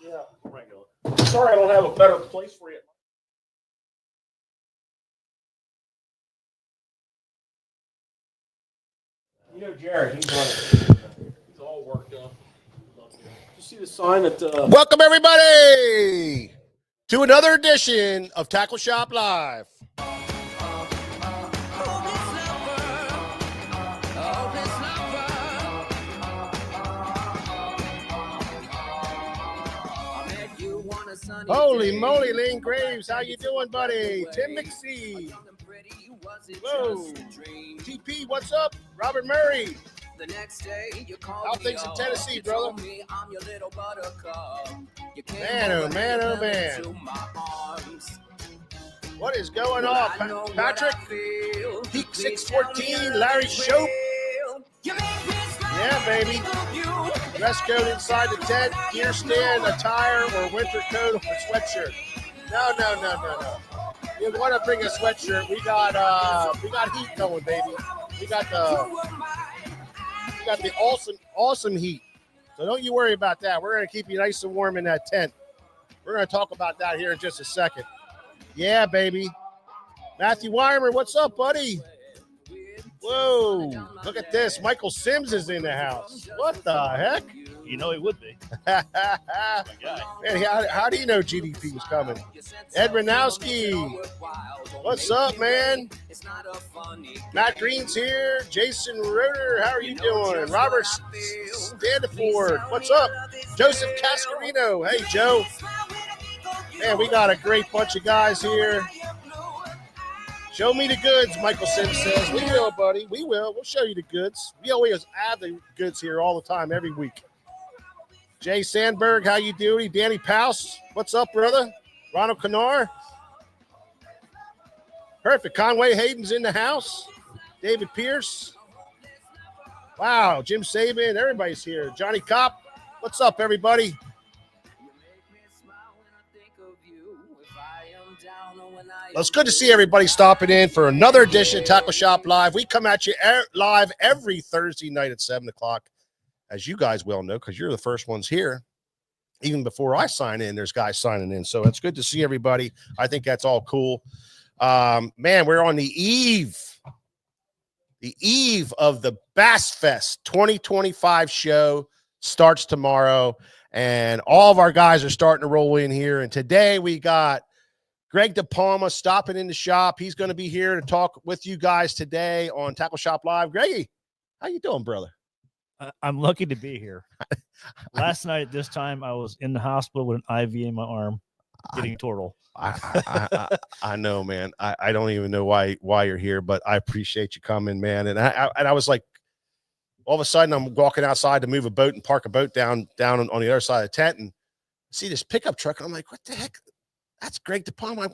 Yeah, regular. Sorry, I don't have a better place for you. You know, Jared, he's all worked up. You see the sign that? Welcome everybody to another edition of Tackle Shop Live. Holy moly, Lane Graves, how you doing, buddy? Tim McSee. Whoa. TP, what's up? Robert Murray. How things in Tennessee, brother? Man, oh man, oh man. What is going on, Patrick? Peak 614, Larry Shope. Yeah, baby. Dress code inside the tent, gear stand, attire, or winter coat or sweatshirt. No. You want to bring a sweatshirt? We got heat going, baby. We got the awesome heat. So don't you worry about that. We're gonna keep you nice and warm in that tent. We're gonna talk about that here in just a second. Yeah, baby. Matthew Weimer, what's up, buddy? Whoa, look at this. Michael Sims is in the house. What the heck? You know he would be. Man, how do you know GDP was coming? Ed Ranowski, what's up, man? Matt Green's here. Jason Roeder, how are you doing? Robert Standiford, what's up? Joseph Cascarino, hey, Joe. Man, we got a great bunch of guys here. Show me the goods, Michael Sims says. We will, buddy. We will. We'll show you the goods. We always have the goods here all the time, every week. Jay Sandberg, how you doing? Danny Pouse, what's up, brother? Ronald Canar. Perfect. Conway Hayden's in the house. David Pierce. Wow, Jim Saban. Everybody's here. Johnny Kopp. What's up, everybody? Well, it's good to see everybody stopping in for another edition of Tackle Shop Live. We come at you live every Thursday night at 7 o'clock, as you guys well know, because you're the first ones here. Even before I sign in, there's guys signing in. So it's good to see everybody. I think that's all cool. Man, we're on the eve of the Bassfest 2025 show. Starts tomorrow, and all of our guys are starting to roll in here. And today we got Greg Dipalma stopping in the shop. He's going to be here to talk with you guys today on Tackle Shop Live. Greggy, how you doing, brother? I'm lucky to be here. Last night at this time, I was in the hospital with an IV in my arm, getting total. I know, man. I don't even know why you're here, but I appreciate you coming, man. And I was like, all of a sudden, I'm walking outside to move a boat and park a boat down on the other side of the tent, and see this pickup truck, and I'm like, what the heck? That's Greg Dipalma.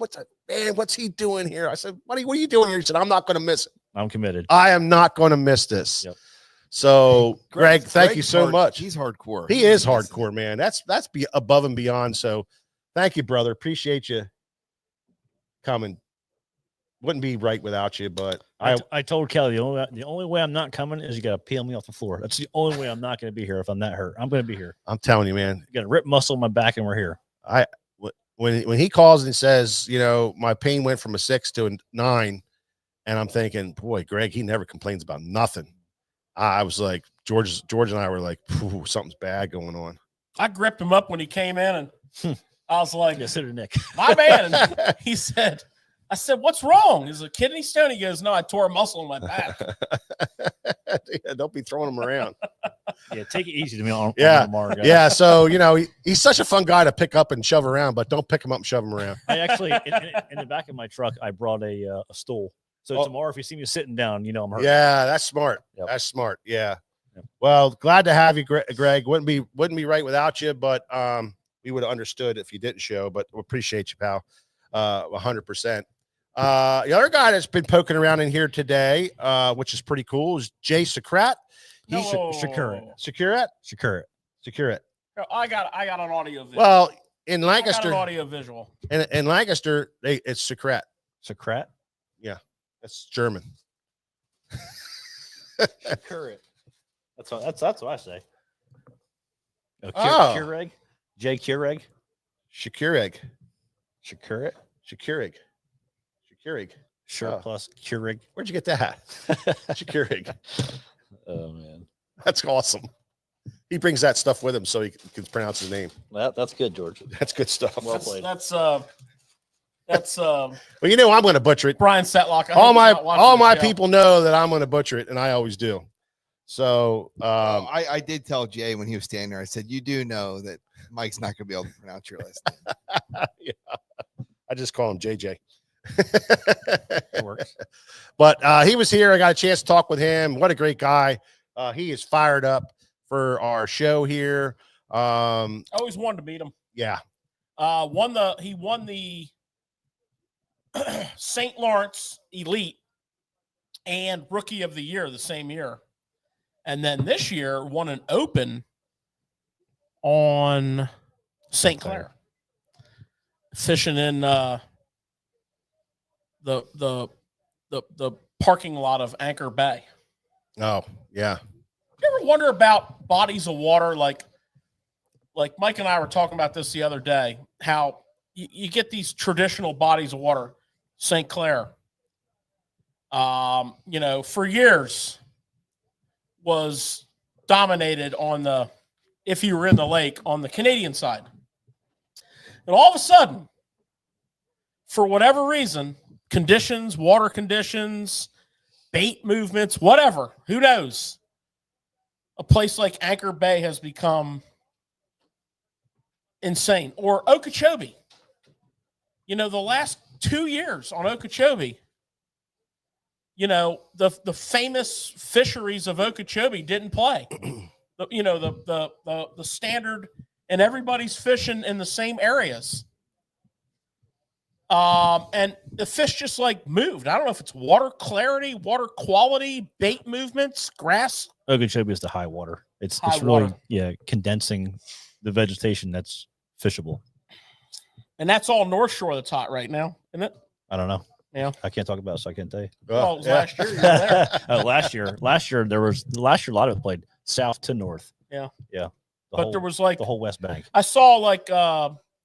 What's he doing here? I said, what are you doing here? He said, I'm not going to miss it. I'm committed. I am not going to miss this. Yep. So, Greg, thank you so much. He's hardcore. He is hardcore, man. That's above and beyond. So, thank you, brother. Appreciate you coming. Wouldn't be right without you, but I told Kelly the only way I'm not coming is you got to peel me off the floor. That's the only way I'm not going to be here if I'm that hurt. I'm going to be here. I'm telling you, man. You got a ripped muscle in my back, and we're here. When he calls and says, you know, my pain went from a 6 to a 9, and I'm thinking, boy, Greg, he never complains about nothing. I was like, George and I were like, something's bad going on. I gripped him up when he came in, and I was like, yes, sir, Nick. My man. And he said, I said, what's wrong? Is a kidney stone? He goes, no, I tore a muscle in my back. Yeah, don't be throwing him around. Yeah, take it easy to me on tomorrow, guys. Yeah, so, you know, he's such a fun guy to pick up and shove around, but don't pick him up and shove him around. I actually, in the back of my truck, I brought a stool. So tomorrow, if you see me sitting down, you know I'm hurt. Yeah, that's smart. Yep. That's smart. Yeah. Yep. Well, glad to have you, Greg. Wouldn't be right without you, but we would have understood if you didn't show. But we appreciate you, pal. 100%. The other guy that's been poking around in here today, which is pretty cool, is Jay Secret. He's Secure it. I got an audio visual. Well, in Lancaster, audio visual. In Lancaster, it's Secret. Secret? Yeah, that's German. Secure it. That's what I say. Keurig? Jay Keurig. Shakurig. Shakurig. Shakurig. Shakurig. Sure. Oh. Plus Keurig. Where'd you get that? Shakurig. Oh man, That's awesome. He brings that stuff with him so he can pronounce his name. that's good, George. That's good stuff. Well played. That's Well, you know I'm going to butcher it. Brian Setlock. All my people know that I'm going to butcher it, and I always do. So I did tell Jay when he was standing there. I said, "You do know that Mike's not going to be able to pronounce your last name." yeah, I just call him JJ. It works. But he was here. I got a chance to talk with him. What a great guy. He is fired up for our show here. I always wanted to meet him. Yeah. He won the St. Lawrence Elite and Rookie of the Year the same year. And then this year won an Open on St. Clair. Fishing in the parking lot of Anchor Bay. Oh, yeah. You ever wonder about bodies of water? Like Mike and I were talking about this the other day, how you get these traditional bodies of water, St. Clair, for years was dominated on if you were in the lake, on the Canadian side. And all of a sudden, for whatever reason, water conditions, bait movements, whatever, who knows? A place like Anchor Bay has become insane. Or Okeechobee. The last 2 years on Okeechobee, the famous fisheries of Okeechobee didn't play. The standard, and everybody's fishing in the same areas. And the fish just moved. I don't know if it's water clarity, water quality, bait movements, grass. Okeechobee is the high water. It's water. Really condensing the vegetation that's fishable. And that's all North Shore that's hot right now, isn't it? I don't know. Yeah, I can't talk about it, so I can't tell you. Well, it was last year. You were there. last year a lot of it played south to north. Yeah. There was the whole West Bank. I saw It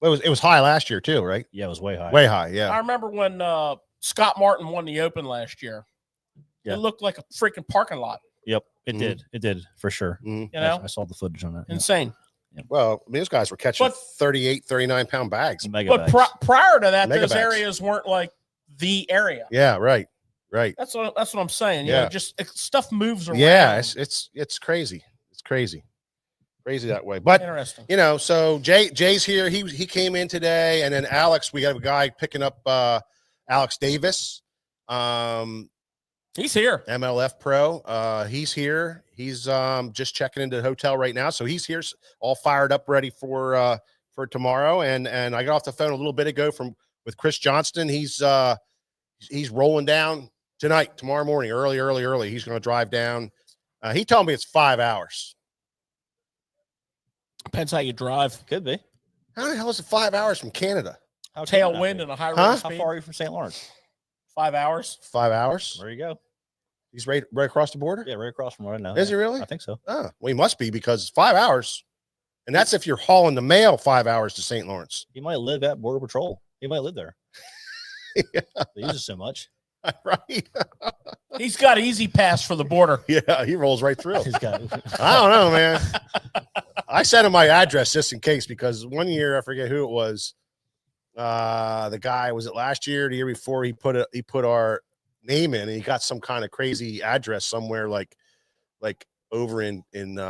was high last year too, right? Yeah, it was way high. Way high, yeah. I remember when Scott Martin won the Open last year. Yeah. It looked like a freaking parking lot. Yep, it did. It did for sure. Mhm. I saw the footage on that. Yeah. Insane. Yeah. Well, those guys were catching 38, 39-pound bags. Mega But bags. prior to that, Mega those bags. areas weren't like the area. Yeah, right. That's what I'm saying. Yeah. Just stuff moves around. Yeah, it's crazy. It's crazy that way. But Interesting. so Jay's here. He came in today, and then Alex. We got a guy picking up Alex Davis, He's here. MLF Pro. He's here. He's just checking into the hotel right now, so he's here, all fired up, ready for tomorrow. And I got off the phone a little bit ago with Chris Johnston. He's rolling down tomorrow morning, early. He's going to drive down. He told me it's 5 hours. Depends how you drive. Could be. How the hell is it 5 hours from Canada? How could it not Tailwind be? and a high rate Huh? of How speed. far are you from St. Lawrence? 5 hours. 5 hours? There you go. He's right across the border? Yeah, right across from right now. Is he really? I think so. Oh, well, he must be, because 5 hours. And that's if you're hauling the mail 5 hours to St. Lawrence. He might live at Border Patrol. He might live there. Yeah. They use it so much. Right. He's got easy pass for the border. Yeah, he rolls right through. He's got I don't know, man. I sent him my address just in case, because one year, I forget who it was. The guy, was it last year or the year before, he put our name in, and he got some kind of crazy address somewhere like over in like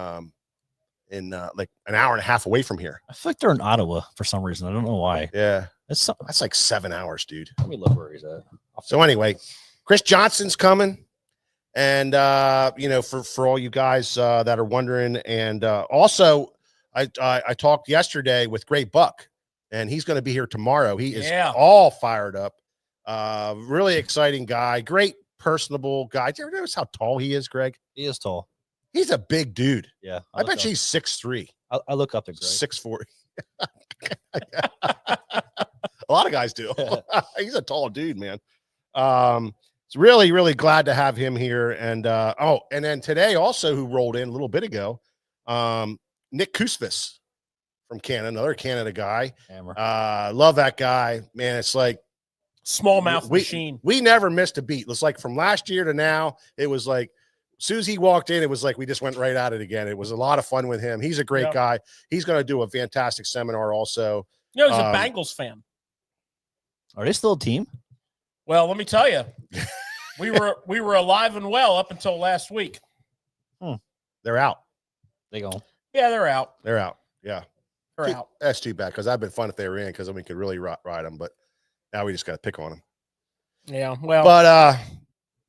an hour and a half away from here. I feel like they're in Ottawa for some reason. I don't know why. Yeah. That's like 7 hours, dude. let me look where he's at. So anyway, Chris Johnston's coming. And for all you guys that are wondering, and also I talked yesterday with Great Buck, and he's going to be here tomorrow. He is all fired up. Really exciting guy, great personable guy. Do you ever notice how tall he is, Greg? He is tall. He's a big dude. Yeah. I bet he's 6'3", I look up to Greg. 6'4". A lot of guys do. He's a tall dude, man. It's really, really glad to have him here. And and then today also, who rolled in a little bit ago, Nick Kusvis from Canada, another Canada guy. Hammer. Love that guy, man. It's like Smallmouth machine. We never missed a beat. It's like from last year to now, it was like as soon as he walked in, it was like we just went right at it again. It was a lot of fun with him. He's a great guy. He's going to do a fantastic seminar also. You know, he's a Bengals fan. Are they still a team? Well, let me tell you, we were alive and well up until last week. They're out. They go. Yeah, they're out. They're out. Yeah, They're out. That's too bad because that'd been fun if they were in because then we could really ride them. But now we just got to pick on them. Yeah. Well, but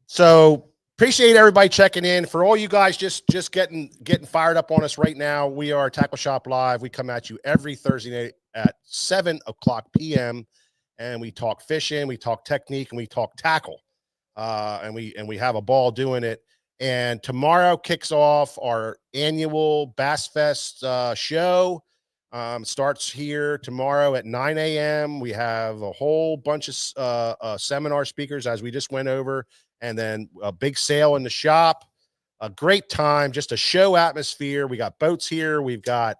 so appreciate everybody checking in. For all you guys just getting fired up on us right now, we are Tackle Shop Live. We come at you every Thursday night at 7:00 p.m. and we talk fishing, we talk technique, and we talk tackle. And we have a ball doing it. And tomorrow kicks off our annual Bassfest show. Starts here tomorrow at 9 a.m. We have a whole bunch of seminar speakers as we just went over, and then a big sale in the shop. A great time, just a show atmosphere. We got boats here. We've got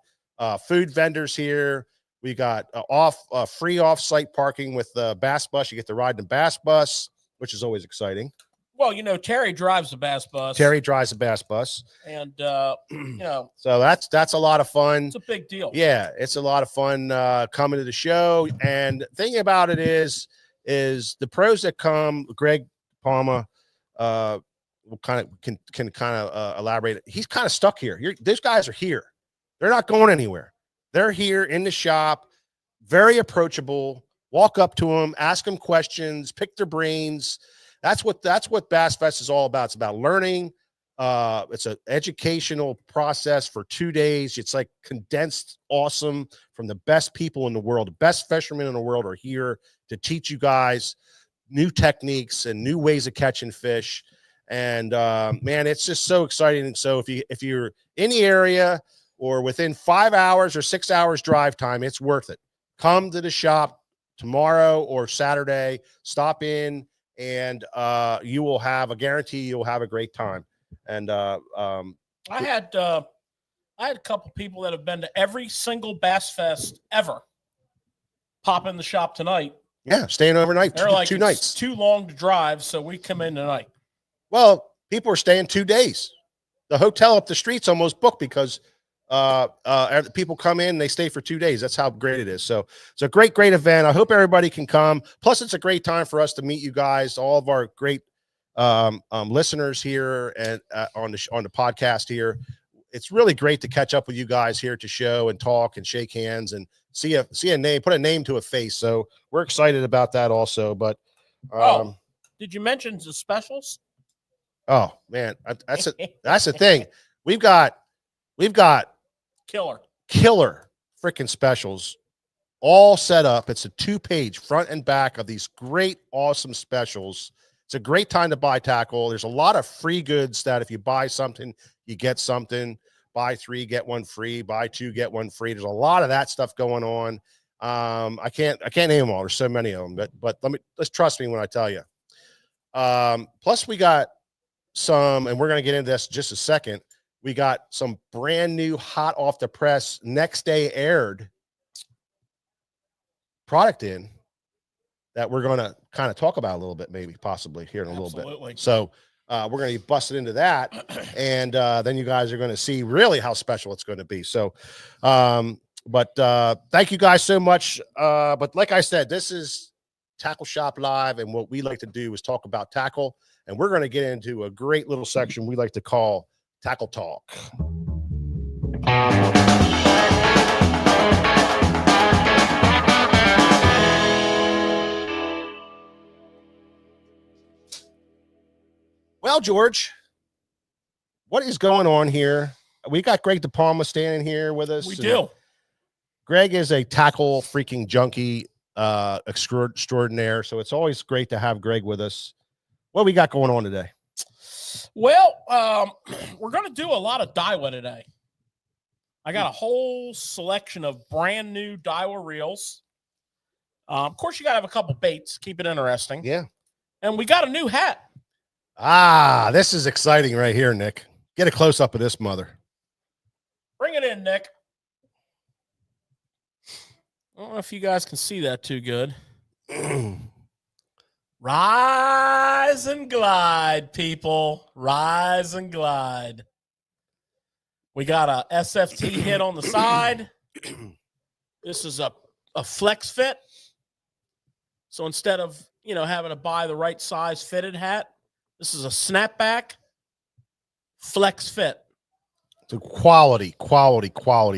food vendors here. We got free off-site parking with the Bass Bus. You get to ride the Bass Bus, which is always exciting. Well, you know, Terry drives the Bass Bus. Terry drives the Bass Bus. And, you know. So that's a lot of fun. It's a big deal. Yeah, it's a lot of fun coming to the show. And the thing about it is the pros that come, Greg Palma, will can kind of elaborate. He's kind of stuck here. These guys are here. They're not going anywhere. They're here in the shop, very approachable. Walk up to them, ask them questions, pick their brains. That's what Bass Fest is all about. It's about learning. It's an educational process for 2 days. It's like condensed awesome from the best people in the world. The best fishermen in the world are here to teach you guys new techniques and new ways of catching fish. And man, it's just so exciting. And so if you're in the area or within 5 hours or 6 hours drive time, it's worth it. Come to the shop tomorrow or Saturday, stop in, and you will have a guarantee you'll have a great time. And I had a couple people that have been to every single Bass Fest ever pop in the shop tonight. Yeah, staying overnight. They're like, two nights. Too long to drive, so we come in tonight. Well, people are staying 2 days. The hotel up the street's almost booked because people come in and they stay for 2 days. That's how great it is. So it's a great event. I hope everybody can come. Plus, it's a great time for us to meet you guys, all of our great listeners here and on the podcast here. It's really great to catch up with you guys here to show and talk and shake hands and see a name, put a name to a face. So we're excited about that also. But did you mention the specials? Oh man, that's the thing. We've got killer freaking specials all set up. It's a 2-page front and back of these great, awesome specials. It's a great time to buy tackle. There's a lot of free goods that if you buy something, you get something. Buy 3, get 1 free. Buy 2, get 1 free. There's a lot of that stuff going on. I can't name them all. There's so many of them, but let's trust me when I tell you. Plus we got some, and we're going to get into this in just a second. We got some brand new, hot off the press, next day aired product in that we're going to kind of talk about a little bit, maybe possibly here in a little bit. So we're going to be busted into that. And then you guys are going to see really how special it's going to be. So, but thank you guys so much. But like I said, this is Tackle Shop Live. And what we like to do is talk about tackle. And we're going to get into a great little section we like to call Tackle Talk. Well, George, what is going on here? We got Greg Dipalma standing here with us. We do. Greg is a tackle freaking junkie extraordinaire, so it's always great to have Greg with us. What we got going on today? Well, we're going to do a lot of Daiwa today. I got a whole selection of brand new Daiwa reels. Of course, you got to have a couple baits. Keep it interesting. Yeah. And we got a new hat. This is exciting right here, Nick. Get a close-up of this mother. Bring it in, Nick. I don't know if you guys can see that too good. Rise and glide, people. Rise and glide. We got a SFT hit on the side. This is a flex fit. So instead of, having to buy the right size fitted hat, this is a snapback flex fit. It's a quality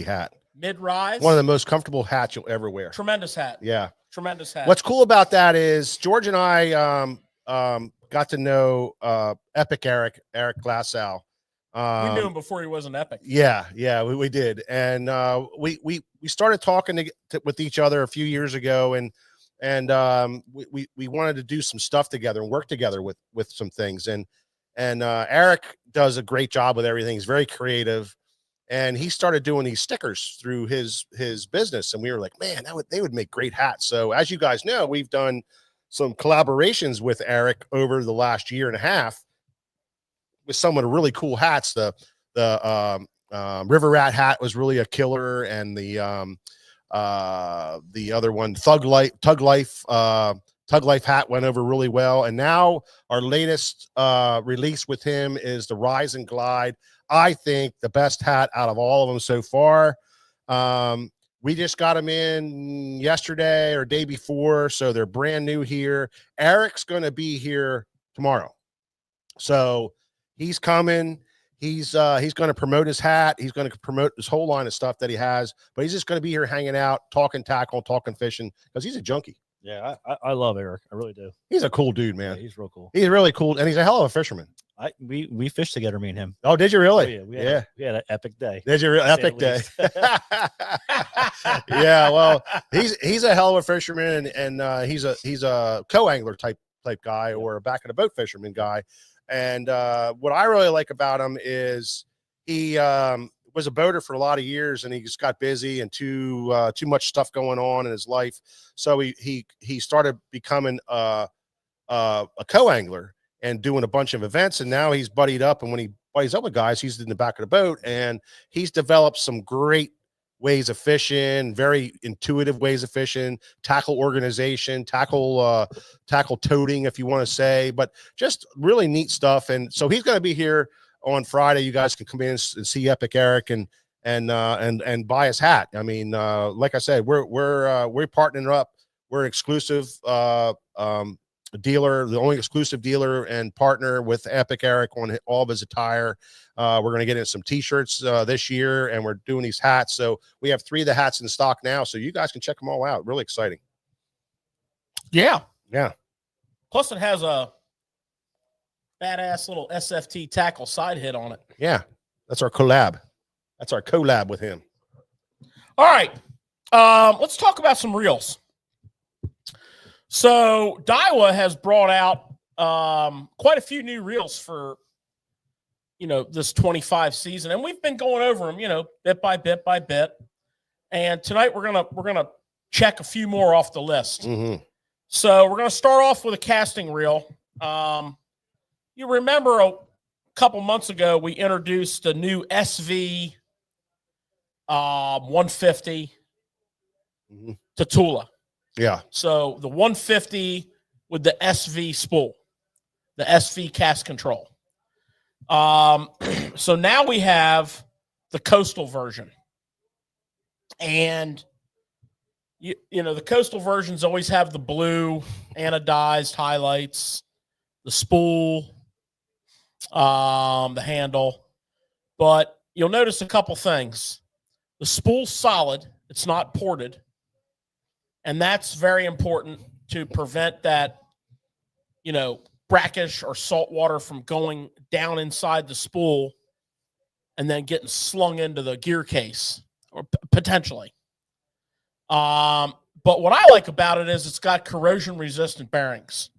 hat. Mid-rise. One of the most comfortable hats you'll ever wear. Tremendous hat. Yeah. Tremendous hat. What's cool about that is George and I got to know Epic Eric Glassow. We knew him before he was an Epic. Yeah, we did. And we started talking with each other a few years ago, and we wanted to do some stuff together and work together with some things. And Eric does a great job with everything. He's very creative. And he started doing these stickers through his business. And we were like, man, they would make great hats. So as you guys know, we've done some collaborations with Eric over the last year and a half with some of the really cool hats. The River Rat hat was really a killer. And the other one, Tug Life hat went over really well. And now our latest release with him is the Rise and Glide. I think the best hat out of all of them so far. We just got them in yesterday or day before, so they're brand new here. Eric's going to be here tomorrow, so he's coming. He's going to promote his hat. He's going to promote this whole line of stuff that he has, but he's just going to be here hanging out, talking tackle, talking fishing, because he's a junkie. Yeah, I love Eric. I really do. He's a cool dude, man. Yeah, he's real cool. He's really cool, and he's a hell of a fisherman. We fished together, me and him. Oh, did you really? Oh, yeah, we had an epic day. Did you really? Epic day. Yeah, well, he's a hell of a fisherman, and he's a co-angler type guy, or a back of the boat fisherman guy. And what I really like about him is he was a boater for a lot of years, and he just got busy and too much stuff going on in his life. So he started becoming a co-angler and doing a bunch of events. And now he's buddied up. And when he buddies up with guys, he's in the back of the boat, and he's developed some great ways of fishing, very intuitive ways of fishing, tackle organization, tackle toting, if you want to say, but just really neat stuff. And so he's going to be here on Friday. You guys can come in and see Epic Eric and buy his hat. I mean, like I said, we're partnering up. We're an exclusive dealer, the only exclusive dealer and partner with Epic Eric on all of his attire. We're going to get in some t-shirts this year, and we're doing these hats. So we have 3 of the hats in stock now, so you guys can check them all out. Really exciting. Yeah. Plus it has a badass little SFT tackle side hit on it. Yeah, that's our collab. With him. All right, let's talk about some reels. So Daiwa has brought out quite a few new reels for this 25 season, and we've been going over them bit by bit. And tonight we're gonna check a few more off the list. Mm-hmm. So we're gonna start off with a casting reel. You remember a couple months ago we introduced a new SV 150 to Tula. Yeah. So the 150 with the SV spool, the SV cast control. So now we have the coastal version, and you know the coastal versions always have the blue anodized highlights, the spool, the handle, but you'll notice a couple things. The spool's solid; it's not ported. And that's very important to prevent that, brackish or salt water from going down inside the spool and then getting slung into the gear case, or potentially. But what I like about it is it's got corrosion-resistant bearings.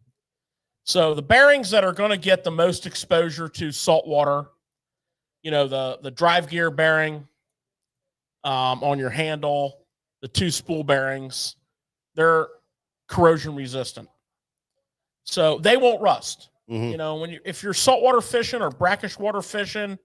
So the bearings that are going to get the most exposure to salt water, the drive gear bearing on your handle, the 2 spool bearings, they're corrosion resistant, so they won't rust. Mm-hmm. If you're saltwater fishing or brackish water fishing,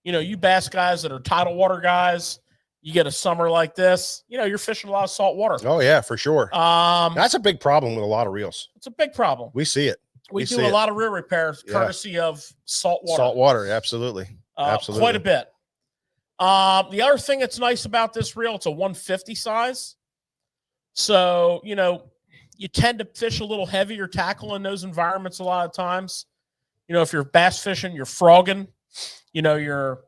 you bass guys that are tidal water guys, you get a summer like this, you're fishing a lot of salt water. Oh yeah, for sure. Um, That's a big problem with a lot of reels. it's a big problem. We see it. We do see a it. lot of reel repairs courtesy of salt water. Salt water, absolutely. Absolutely. Quite a bit. The other thing that's nice about this reel, it's a 150 size. So, you tend to fish a little heavier tackle in those environments a lot of times. If you're bass fishing, you're frogging, you're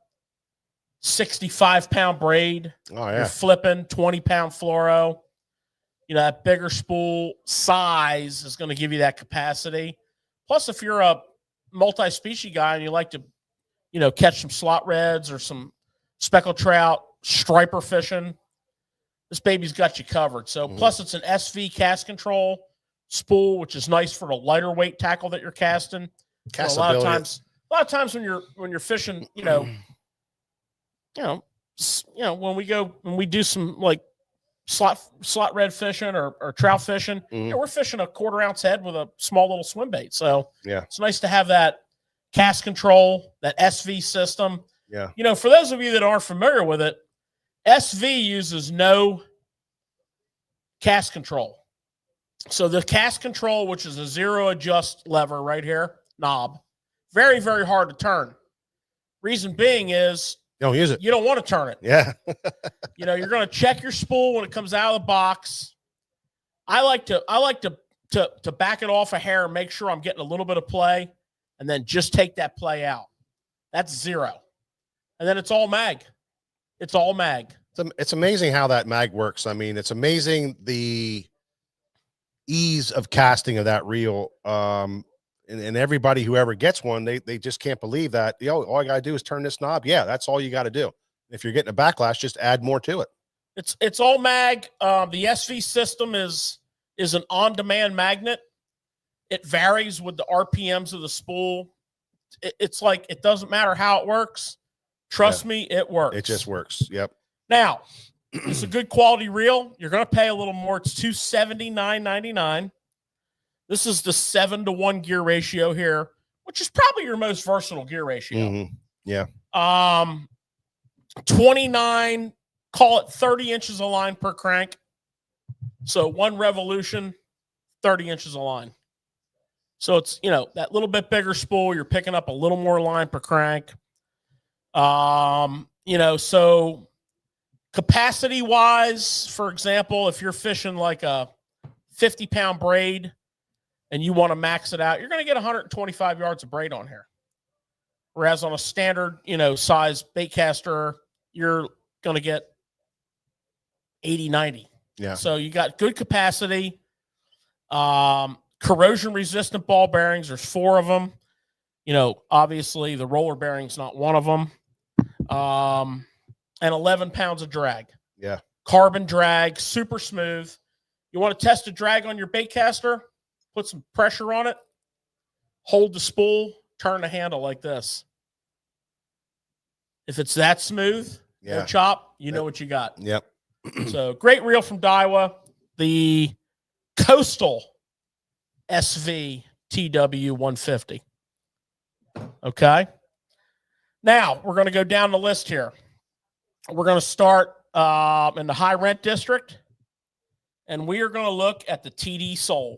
65-pound braid. Oh, yeah. You're flipping 20-pound fluoro. That bigger spool size is going to give you that capacity. Plus, if you're a multi-species guy and you like to, catch some slot reds or some speckled trout, striper fishing, this baby's got you covered. So, plus it's an SV cast control spool, which is nice for the lighter weight tackle that you're casting. So a lot of times when you're fishing, when we do some like slot red fishing or trout fishing, we're fishing a 1/4 ounce head with a small little swim bait. So yeah, it's nice to have that cast control, that SV system. Yeah. For those of you that aren't familiar with it, SV uses no cast control. So the cast control, which is a 0 adjust lever right here, knob, very, very hard to turn. Reason being is don't use it. You don't want to turn it. Yeah. You're going to check your spool when it comes out of the box. I like to back it off a hair and make sure I'm getting a little bit of play, and then just take that play out. That's 0. And then it's all mag. It's all mag. It's amazing how that mag works. I mean, it's amazing the ease of casting of that reel. And everybody who ever gets one, they just can't believe that. All I got to do is turn this knob. Yeah, that's all you got to do. If you're getting a backlash, just add more to it. It's all mag. The SV system is an on-demand magnet. It varies with the RPMs of the spool. It's like it doesn't matter how it works. Trust me, it works. It just works. Yep. Now, it's a good quality reel. You're going to pay a little more. It's $279.99. This is the 7-to-1 gear ratio here, which is probably your most versatile gear ratio. Yeah. 29, call it 30 inches of line per crank. So one revolution, 30 inches of line. So it's, that little bit bigger spool, you're picking up a little more line per crank. So capacity wise, for example, if you're fishing like a 50-pound braid and you want to max it out, you're going to get 125 yards of braid on here. Whereas on a standard, size bait caster, you're going to get 80, 90. Yeah. So you got good capacity. Corrosion resistant ball bearings. There's 4 of them. Obviously the roller bearing's not one of them. And 11 pounds of drag. Yeah. Carbon drag, super smooth. You want to test a drag on your bait caster? Put some pressure on it. Hold the spool. Turn the handle like this. If it's that smooth, no chop, you know what you got. Yep. So great reel from Daiwa. The Coastal SV TW 150. Okay. Now we're going to go down the list here. We're going to start in the high rent district, and we are going to look at the TD Soul.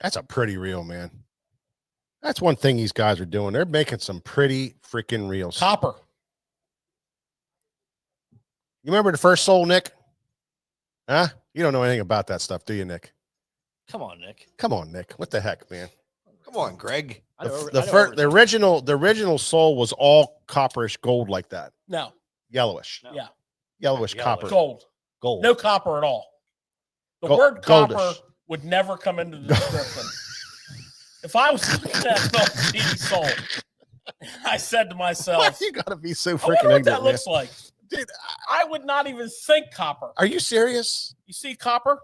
That's a pretty reel, man. That's one thing these guys are doing. They're making some pretty freaking reels. Copper. You remember the first Soul, Nick? Huh? You don't know anything about that stuff, do you, Nick? Come on, Nick. Come on, Nick. What the heck, man? Come on, Greg. The original Soul was all copperish gold like that. No. Yellowish. No. Yeah. Yellowish copper. Gold. No copper at all. The word copper goldish would never come into the description. If I was looking at TD Soul, I said to myself, you got to be so I freaking wonder what ignorant, that looks like. Dude, I would not even think copper. Are you serious? You see copper?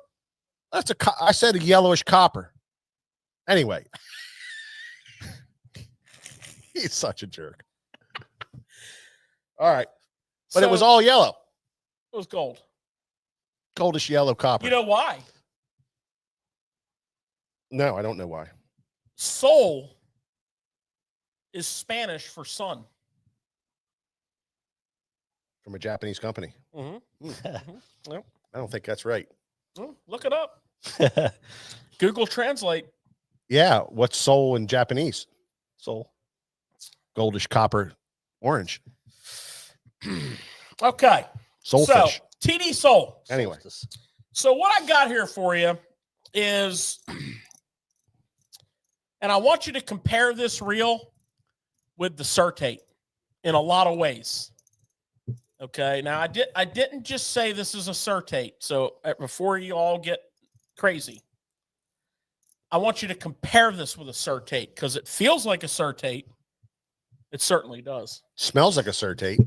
That's I said a yellowish copper. Anyway. He's such a jerk. All right. But So, it was all yellow. It was gold. Goldish yellow copper. You know why? No, I don't know why. Sol is Spanish for sun. from a Japanese company. Mm-hmm. Yep. I don't think that's right. Look it up. Google Translate. Yeah. What's soul in Japanese? Soul. Goldish copper orange. Okay. Soulfish. So, TD Soul. Anyway. So what I got here for you is, and I want you to compare this reel with the Certate in a lot of ways. Okay. Now I didn't just say this is a Certate. So before you all get crazy, I want you to compare this with a Certate because it feels like a Certate. It certainly does. Smells like a Certate.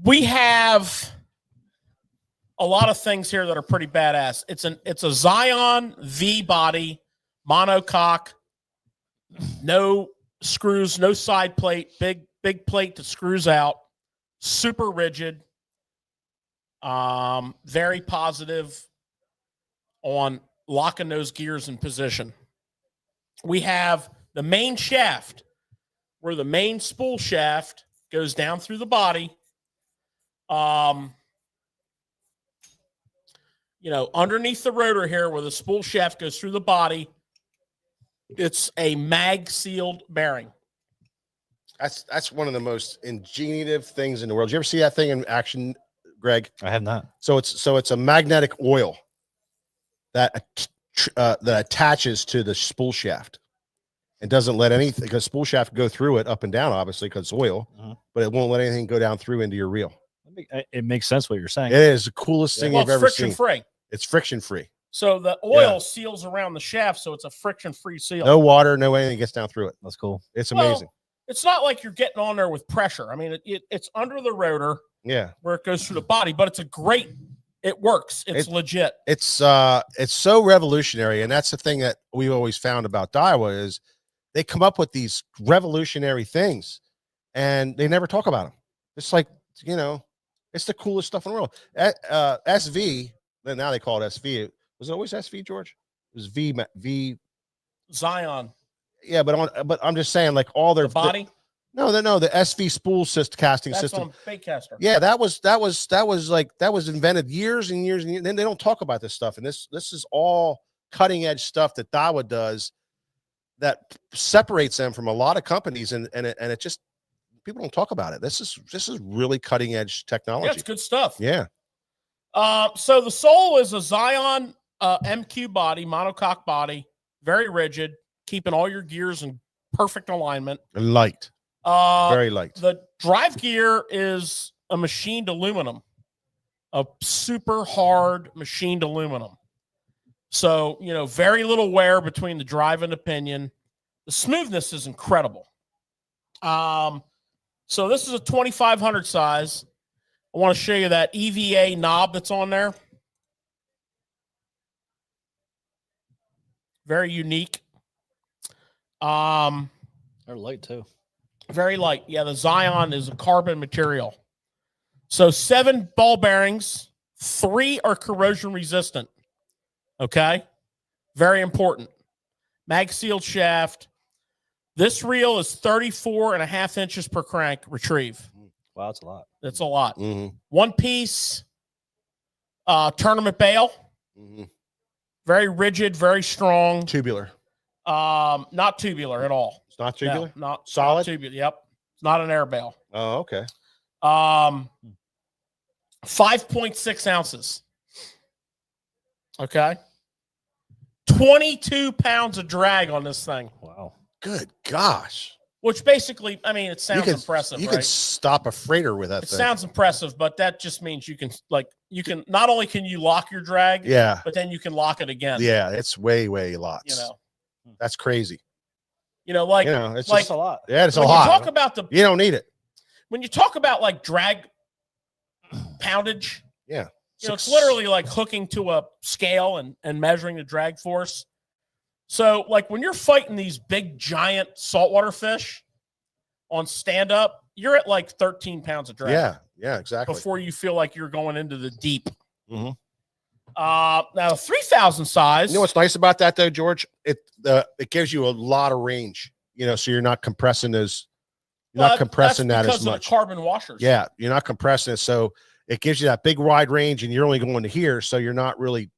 We have a lot of things here that are pretty badass. It's a Zion V body, monocoque, no screws, no side plate, big plate that screws out, super rigid, very positive on locking those gears in position. We have the main shaft where the main spool shaft goes down through the body. Underneath the rotor here where the spool shaft goes through the body, it's a mag sealed bearing. That's one of the most ingenious things in the world. Did you ever see that thing in action, Greg? I have not. So it's a magnetic oil that attaches to the spool shaft and doesn't let anything, because spool shaft go through it up and down, obviously, because it's oil, but it won't let anything go down through into your reel. It makes sense what you're saying. It is the coolest thing you've ever seen. Friction free. It's friction free. So the oil seals around the shaft, so it's a friction free seal. No water, no anything gets down through it. That's cool. It's amazing. It's not like you're getting on there with pressure. I mean, it's under the rotor. Yeah, where it goes through the body, but it works. It's legit. It's so revolutionary, and that's the thing that we've always found about Daiwa is they come up with these revolutionary things, and they never talk about them. It's like, it's the coolest stuff in the world. SV, now they call it SV. Was it always SV, George? It was V Zion. Yeah, but I'm just saying, like all their body. No, the SV spool casting system. On baitcaster. Yeah, that was invented years and years and years. And then they don't talk about this stuff, and this is all cutting edge stuff that Daiwa does that separates them from a lot of companies, and it just, people don't talk about it. This is really cutting edge technology. Yeah, it's good stuff. Yeah. So the Soul is a Zion MQ body, monocoque body, very rigid, keeping all your gears in perfect alignment. Light. Very light. The drive gear is a machined aluminum, a super hard machined aluminum. So, very little wear between the drive and the pinion. The smoothness is incredible. So this is a 2500 size. I want to show you that EVA knob that's on there. Very unique. They're light too. Very light. Yeah, the Zion is a carbon material. So 7 ball bearings, 3 are corrosion resistant. Okay? Very important. Mag sealed shaft. This reel is 34.5 inches per crank retrieve. Wow, that's a lot. That's a lot. Mm-hmm. One piece tournament bail. Mm-hmm. Very rigid, very strong. Tubular. Not tubular at all. It's not tubular? No, not solid? Not tubular. Yep. It's not an air bail. Oh, okay. 5.6 ounces. Okay. 22 pounds of drag on this thing. Wow. Good gosh. Which basically, I mean, it sounds impressive. You right? can stop a freighter with that it thing. Sounds impressive, but that just means you can not only can you lock your drag, yeah, but then you can lock it again. Yeah, it's way lots. That's crazy. It's just a lot. Yeah, it's a when lot. You talk about you don't need it. When you talk about like drag poundage, yeah, it's literally like hooking to a scale and measuring the drag force. So, like when you're fighting these big, giant saltwater fish on stand up, you're at like 13 pounds of drag. Yeah, exactly. Before you feel like you're going into the deep. Mm-hmm. Now, 3,000 size. You know what's nice about that, though, George? It gives you a lot of range. So you're not compressing those not compressing that because as of much. the carbon washers. Yeah, you're not compressing it, so it gives you that big wide range, and you're only going to here, so you're not really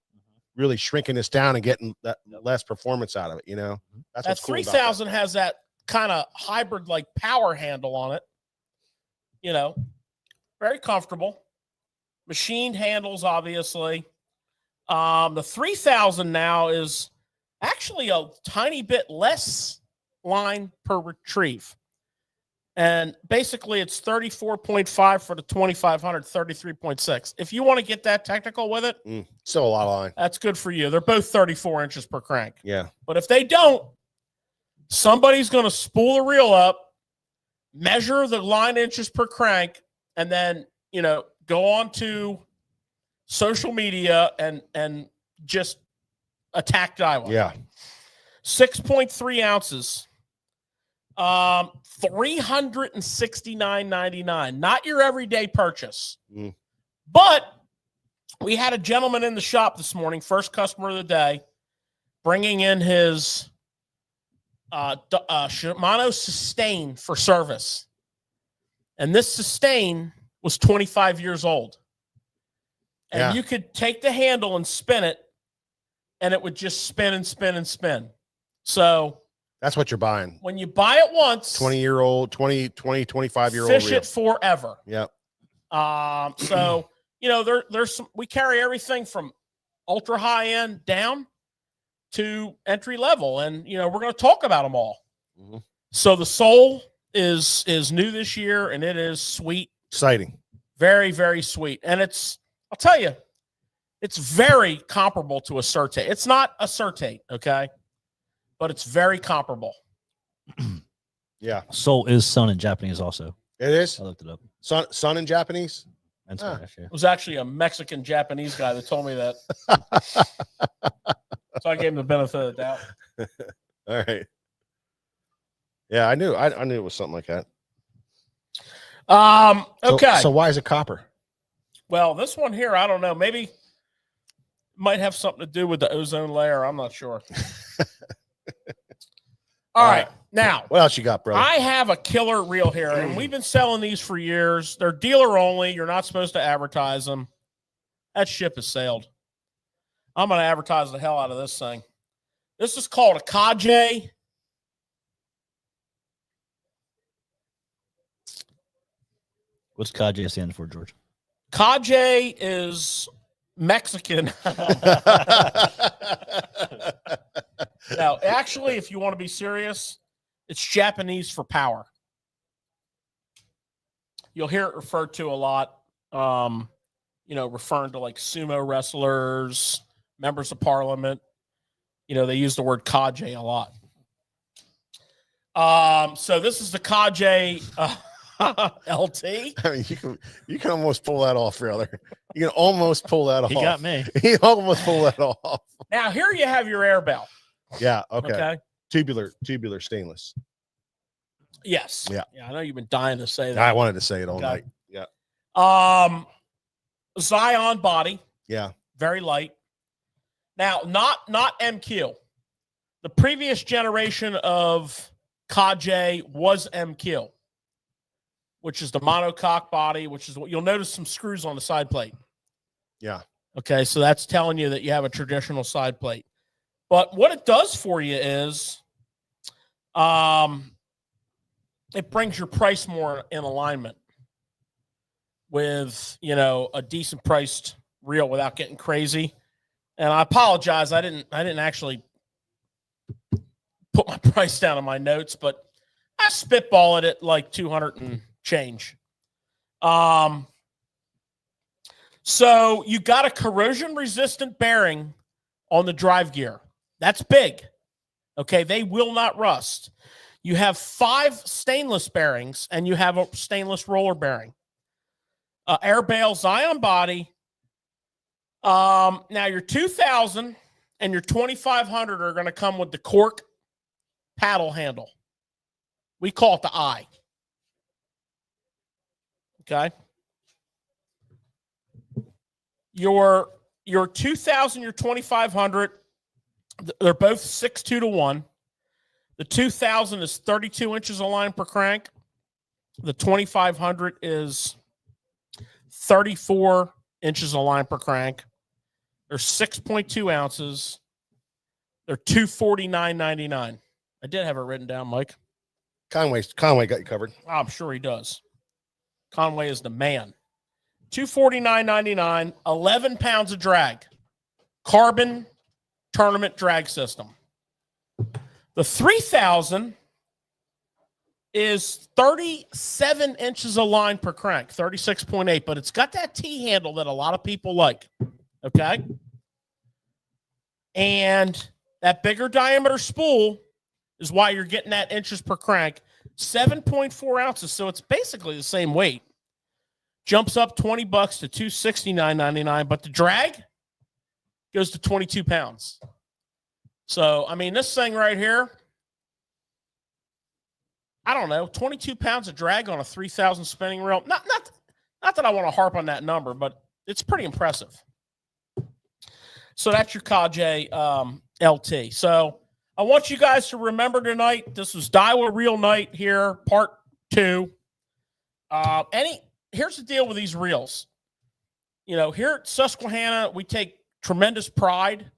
shrinking this down and getting that less performance out of it. That's That what's cool about 3000 has that kind of hybrid like power handle on it. Very comfortable. Machined handles, obviously. The 3000 now is actually a tiny bit less line per retrieve. And basically it's 34.5 for the 2500, 33.6. If you want to get that technical with it, still a lot of line. that's good for you. They're both 34 inches per crank. Yeah. But if they don't, somebody's going to spool the reel up, measure the line inches per crank, and then, go on to social media and just attack Daiwa. Yeah. 6.3 ounces. $369.99. Not your everyday purchase. But we had a gentleman in the shop this morning, first customer of the day, bringing in his Shimano Sustain for service. And this Sustain was 25 years old. And you could take the handle and spin it, and it would just spin and spin and spin. So that's what you're buying. when you buy it once, 25-year-old fish reel. it forever. Yep. So, there's some, we carry everything from ultra high end down to entry level. And, we're going to talk about them all. So the Soul is new this year, and it is sweet. Exciting. Very, very sweet. And I'll tell you, it's very comparable to a Certate. It's not a Certate, okay? But it's very comparable. Yeah. Soul is sun in Japanese also. It is? I looked it up. Sun in Japanese? And Spanish, yeah. It was actually a Mexican-Japanese guy that told me that. So I gave him the benefit of the doubt. All right. Yeah, I knew it was something like that. Okay. So why is it copper? Well, this one here, I don't know. Maybe it might have something to do with the ozone layer. I'm not sure. All right. Now, what else you got, brother? I have a killer reel here, and we've been selling these for years. They're dealer only. You're not supposed to advertise them. That ship has sailed. I'm going to advertise the hell out of this thing. This is called a Kajay. What's KJ stand for, George? Kajay is Mexican. Now, actually, if you want to be serious, it's Japanese for power. You'll hear it referred to a lot, referring to like sumo wrestlers, members of parliament. They use the word Kajay a lot. So this is the Kajay LT. I mean, you can almost pull that off, brother. You can almost pull that off. He got me. He almost pulled that off. Now, here you have your air bell. Yeah. Okay. Okay. Tubular stainless. Yes. Yeah. I know you've been dying to say that. I wanted to say it all night. Yeah. Zion body. Yeah. Very light. Now, not MQ. The previous generation of Kajay was MQ, which is the monocoque body, which is what you'll notice some screws on the side plate. Yeah. Okay, so that's telling you that you have a traditional side plate. But what it does for you is it brings your price more in alignment with, a decent priced reel without getting crazy. And I apologize, I didn't actually put my price down in my notes, but I spitball it at like 200 and change. So you got a corrosion resistant bearing on the drive gear. That's big. Okay. They will not rust. You have 5 stainless bearings and you have a stainless roller bearing, air bale Zion body. Now your 2000 and your 2500 are going to come with the cork paddle handle. We call it the eye. Okay. Your 2000, your 2500, they're both 6.2 to 1. The 2000 is 32 inches of line per crank. The 2500 is 34 inches of line per crank. They're 6.2 ounces. They're $249.99. I did have it written down, Mike. Conway got you covered. I'm sure he does. Conway is the man. $249.99, 11 pounds of drag. Carbon tournament drag system. The 3000 is 37 inches of line per crank, 36.8, but it's got that T handle that a lot of people like. Okay. And that bigger diameter spool is why you're getting that inches per crank, 7.4 ounces. So it's basically the same weight. Jumps up $20 to $269.99, but the drag goes to 22 pounds. So, I mean, this thing right here, I don't know, 22 pounds of drag on a 3,000 spinning reel. Not that I want to harp on that number, but it's pretty impressive. So that's your Kajay LT. So I want you guys to remember tonight, this was Daiwa Reel Night here, part 2. Here's the deal with these reels. You know, here at Susquehanna, we take tremendous pride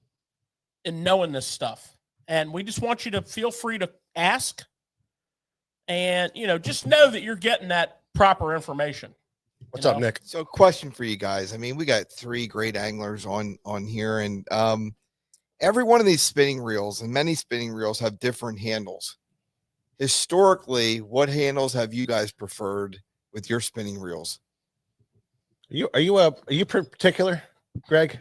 in knowing this stuff. And we just want you to feel free to ask. And, you know, just know that you're getting that proper information. What's up, Nick? So question for you guys. I mean, we got 3 great anglers on here, and every one of these spinning reels and many spinning reels have different handles. Historically, what handles have you guys preferred with your spinning reels? Are you particular, Greg?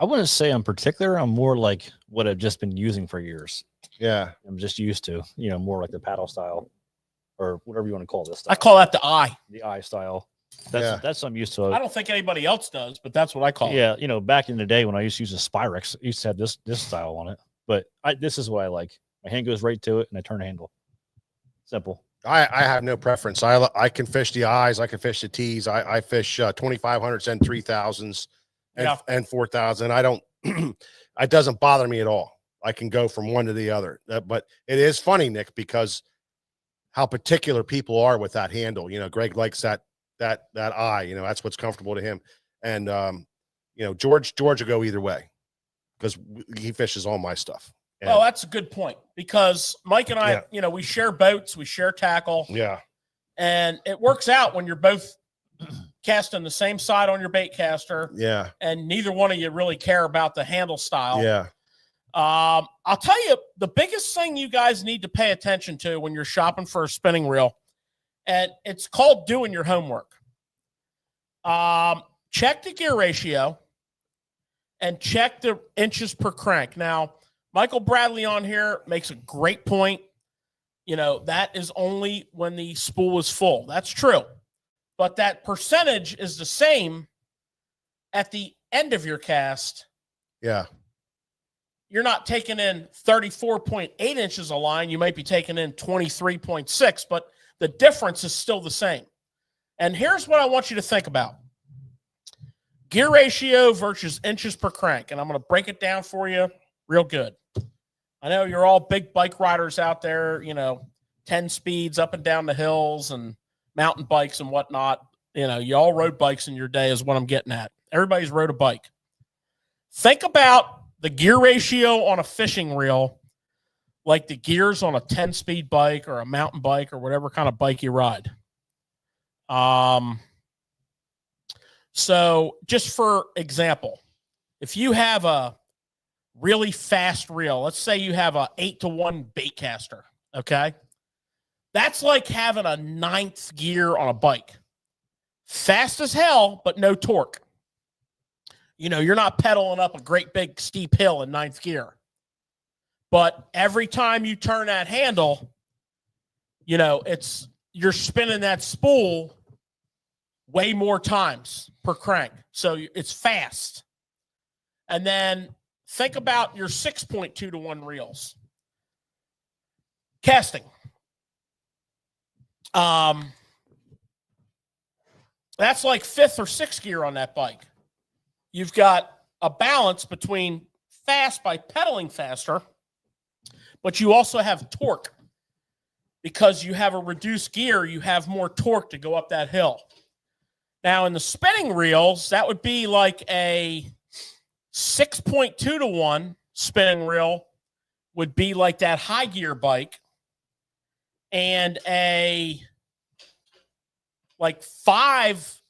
I wouldn't say I'm particular. I'm more like what I've just been using for years. Yeah. I'm just used to, you know, more like the paddle style or whatever you want to call this style. I call that the eye. The eye style. That's what I'm used to. I don't think anybody else does, but that's what I call it. Yeah, you know, back in the day when I used to use a Spyrex, I used to have this style on it. But this is what I like. My hand goes right to it, and I turn the handle. Simple. I have no preference. I can fish the eyes. I can fish the tees. I fish 2500s and 3000s and 4000. I don't. It doesn't bother me at all. I can go from one to the other. But it is funny, Nick, because how particular people are with that handle. You know, Greg likes that eye. You know, that's what's comfortable to him. And you know, George will go either way because he fishes all my stuff. And, oh, that's a good point because Mike and I, you know, we share boats, we share tackle. Yeah. And it works out when you're both casting the same side on your bait caster. Yeah. And neither one of you really care about the handle style. Yeah. I'll tell you, the biggest thing you guys need to pay attention to when you're shopping for a spinning reel, and it's called doing your homework. Check the gear ratio and check the inches per crank. Now, Michael Bradley on here makes a great point. You know, that is only when the spool is full. That's true. But that percentage is the same at the end of your cast. Yeah. You're not taking in 34.8 inches of line. You might be taking in 23.6, but the difference is still the same. And here's what I want you to think about. Gear ratio versus inches per crank. And I'm going to break it down for you real good. I know you're all big bike riders out there, you know, 10 speeds up and down the hills and mountain bikes and whatnot. You know, you all rode bikes in your day is what I'm getting at. Everybody's rode a bike. Think about the gear ratio on a fishing reel like the gears on a 10-speed bike or a mountain bike or whatever kind of bike you ride. So just for example, if you have a really fast reel, let's say you have a 8-to-1 bait caster, okay? That's like having a 9th gear on a bike. Fast as hell, but no torque. You know, you're not pedaling up a great big steep hill in 9th gear. But every time you turn that handle, you know, you're spinning that spool way more times per crank. So it's fast. And then think about your 6.2-to-1 reels. Casting. That's like 5th or 6th gear on that bike. You've got a balance between fast by pedaling faster, but you also have torque. because you have a reduced gear, you have more torque to go up that hill. Now, in the spinning reels, that would be like a 6.2 to 1 spinning reel would be like that high gear bike, and a like 5.4,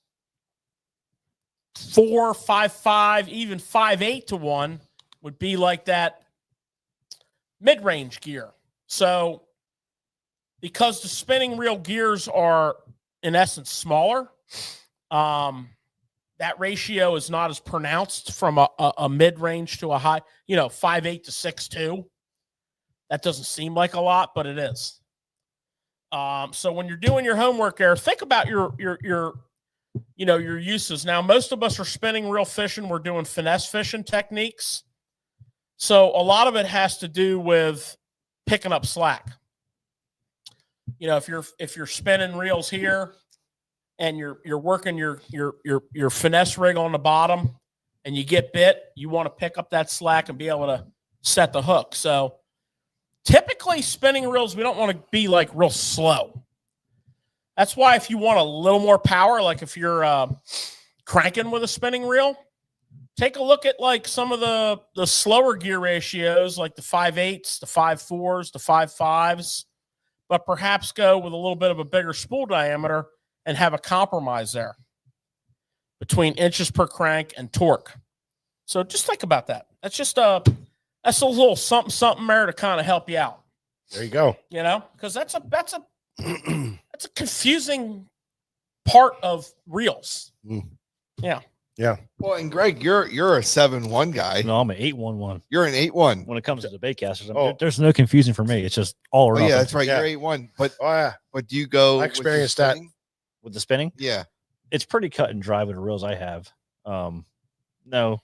5.5, even 5.8 to 1 would be like that mid-range gear. So because the spinning reel gears are in essence smaller, that ratio is not as pronounced from a mid-range to a high, 5.8 to 6.2. That doesn't seem like a lot, but it is. So when you're doing your homework there, think about your uses. Now, most of us are spinning reel fishing. We're doing finesse fishing techniques. So a lot of it has to do with picking up slack. If you're spinning reels here and you're working your finesse rig on the bottom and you get bit, you want to pick up that slack and be able to set the hook. So typically spinning reels, we don't want to be like real slow. That's why if you want a little more power, like if you're cranking with a spinning reel, take a look at like some of the slower gear ratios, like the 5.8s, the 5.4s, the 5.5s, but perhaps go with a little bit of a bigger spool diameter and have a compromise there between inches per crank and torque. So just think about that. That's a little something there to kind of help you out. There you go. Because that's a confusing part of reels. Yeah. Yeah. Well, and Greg, you're a 7.1 guy. No, I'm an 8.11. You're an 8.1. When it comes to the bait casters, there's no confusion for me. It's just all or nothing. Yeah, that's right. Yeah. You're 8.1. But yeah. But do you go? I experienced that. With the spinning? Yeah. It's pretty cut and dry with the reels I have. No.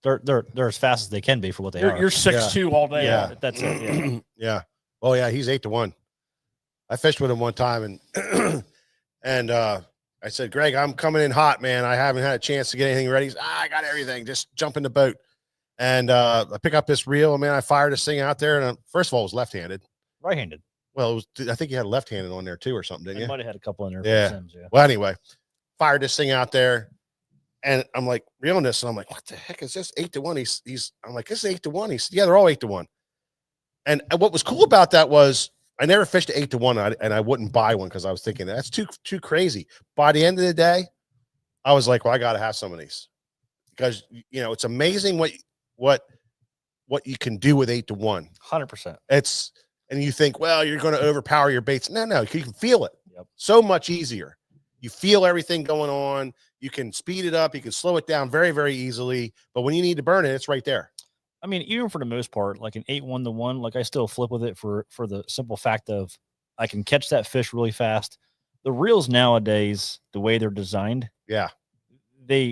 They're as fast as they can be for what they are. You're 6'2" all day. Yeah. That's it. Yeah. Yeah. Oh yeah, he's 8 to 1. I fished with him one time and I said, Greg, I'm coming in hot, man. I haven't had a chance to get anything ready. He said, I got everything. Just jump in the boat. And I pick up this reel, and man, I fired this thing out there. And first of all, it was left-handed. Right-handed. Well, I think you had a left-handed on there too, or something, didn't you? Might have had a couple in there. Yeah. Sims, yeah. Well, anyway, fired this thing out there, and I'm like reeling this, and I'm like, what the heck is this? 8 to 1. I'm like, this is 8 to 1. He said, yeah, they're all 8 to 1. And what was cool about that was I never fished 8 to 1, and I wouldn't buy one because I was thinking that's too crazy. By the end of the day, I was like, well, I got to have some of these because it's amazing what you can do with 8 to 1. 100%. And you think, well, you're going to overpower your baits. No, you can feel it. Yep. So much easier. You feel everything going on. You can speed it up. You can slow it down very, very easily. But when you need to burn it, it's right there. I mean, even for the most part, like an 8.1 to 1, like I still flip with it for the simple fact of I can catch that fish really fast. The reels nowadays, the way they're designed, yeah,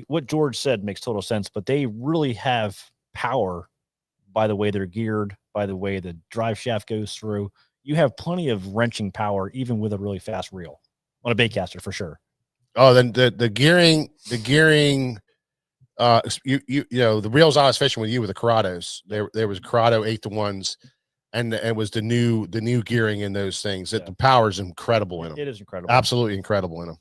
what George said makes total sense, but they really have power by the way they're geared, by the way the drive shaft goes through. You have plenty of wrenching power, even with a really fast reel on a baitcaster for sure. Oh, then the gearing, the reels I was fishing with you with the Corrados. There was Corrado 8 to 1s, and it was the new gearing in those things. The power is incredible in them. It is incredible, absolutely incredible in them.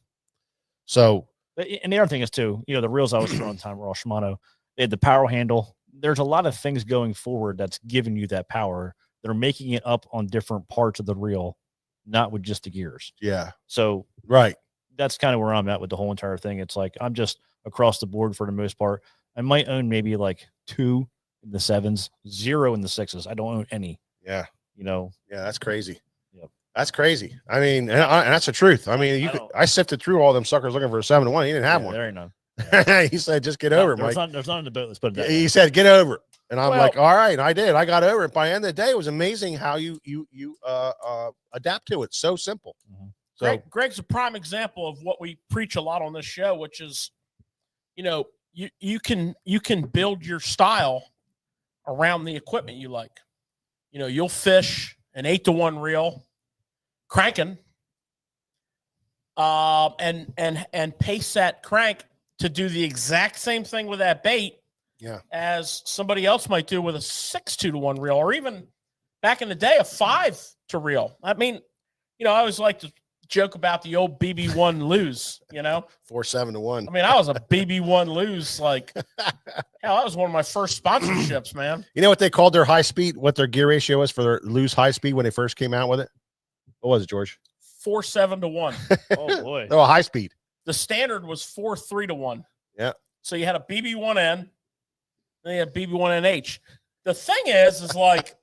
So, and the other thing is too, the reels I was throwing time were all Shimano. They had the power handle. There's a lot of things going forward that's giving you that power. They're making it up on different parts of the reel, not with just the gears. Yeah. So right. That's kind of where I'm at with the whole entire thing. It's like I'm just across the board for the most part. I might own maybe like 2 in the 7s, 0 in the 6s. I don't own any. Yeah. Yeah, that's crazy. Yep. That's crazy. I mean, and that's the truth. I mean, I sifted through all them suckers looking for a 7 to 1. He didn't have one. There ain't none. He said, just get over it, Mike. There's none in the boat. Let's put it that way. He said, get over it. And I'm like, all right. And I did. I got over it. By the end of the day, it was amazing how you adapt to it. So simple. Mm-hmm. So Greg's a prime example of what we preach a lot on this show, which is, you can build your style around the equipment you like. You'll fish an 8 to 1 reel, cranking, and pace that crank to do the exact same thing with that bait, as somebody else might do with a 6.2 to 1 reel, or even back in the day, a 5 to reel. I mean, I always like to joke about the old BB1 lose, 4-7 to 1. I mean, I was a BB1 lose. Like, hell, that was one of my first sponsorships, man. You know what they called their high speed, what their gear ratio was for their loose high speed when they first came out with it? What was it, George? 4-7 to 1. Oh boy. Oh, high speed. The standard was 4-3 to 1. Yeah. So you had a BB1N, then you had BB1NH. The thing is like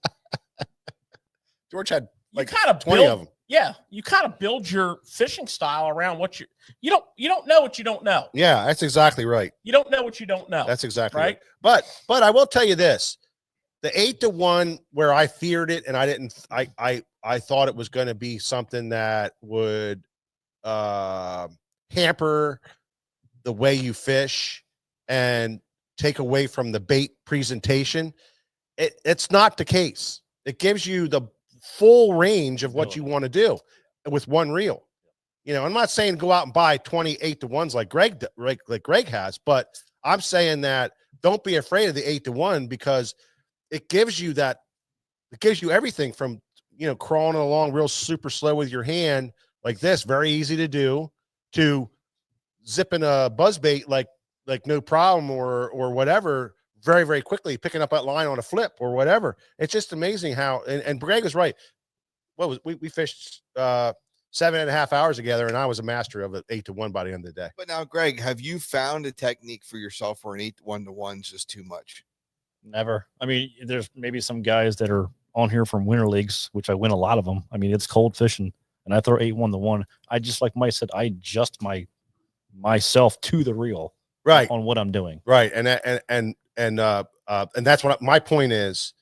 George had you like kind of 20 of them. Yeah, you kind of build your fishing style around what you don't know what you don't know. Yeah, that's exactly right. You don't know what you don't know. That's exactly right. But I will tell you this: the 8 to 1, where I feared it, and I didn't. I thought it was going to be something that would hamper the way you fish and take away from the bait presentation. It's not the case. It gives you the full range of what you want to do with one reel. I'm not saying go out and buy 28 to 1s like Greg has, but I'm saying that don't be afraid of the 8 to 1 because it gives you everything from, crawling along real super slow with your hand like this, very easy to do, to zipping a buzz bait like no problem or whatever, very, very quickly picking up that line on a flip or whatever. It's just amazing how, and Greg is right. We fished 7.5 hours together, and I was a master of it 8 to 1 by the end of the day. But now, Greg, have you found a technique for yourself where an 8 to 1 to 1 is just too much? Never. I mean, there's maybe some guys that are on here from winter leagues, which I win a lot of them. I mean, it's cold fishing, and I throw 8-1 to 1. I just, like Mike said, I adjust myself to the reel, right, on what I'm doing, right, and that's what my point is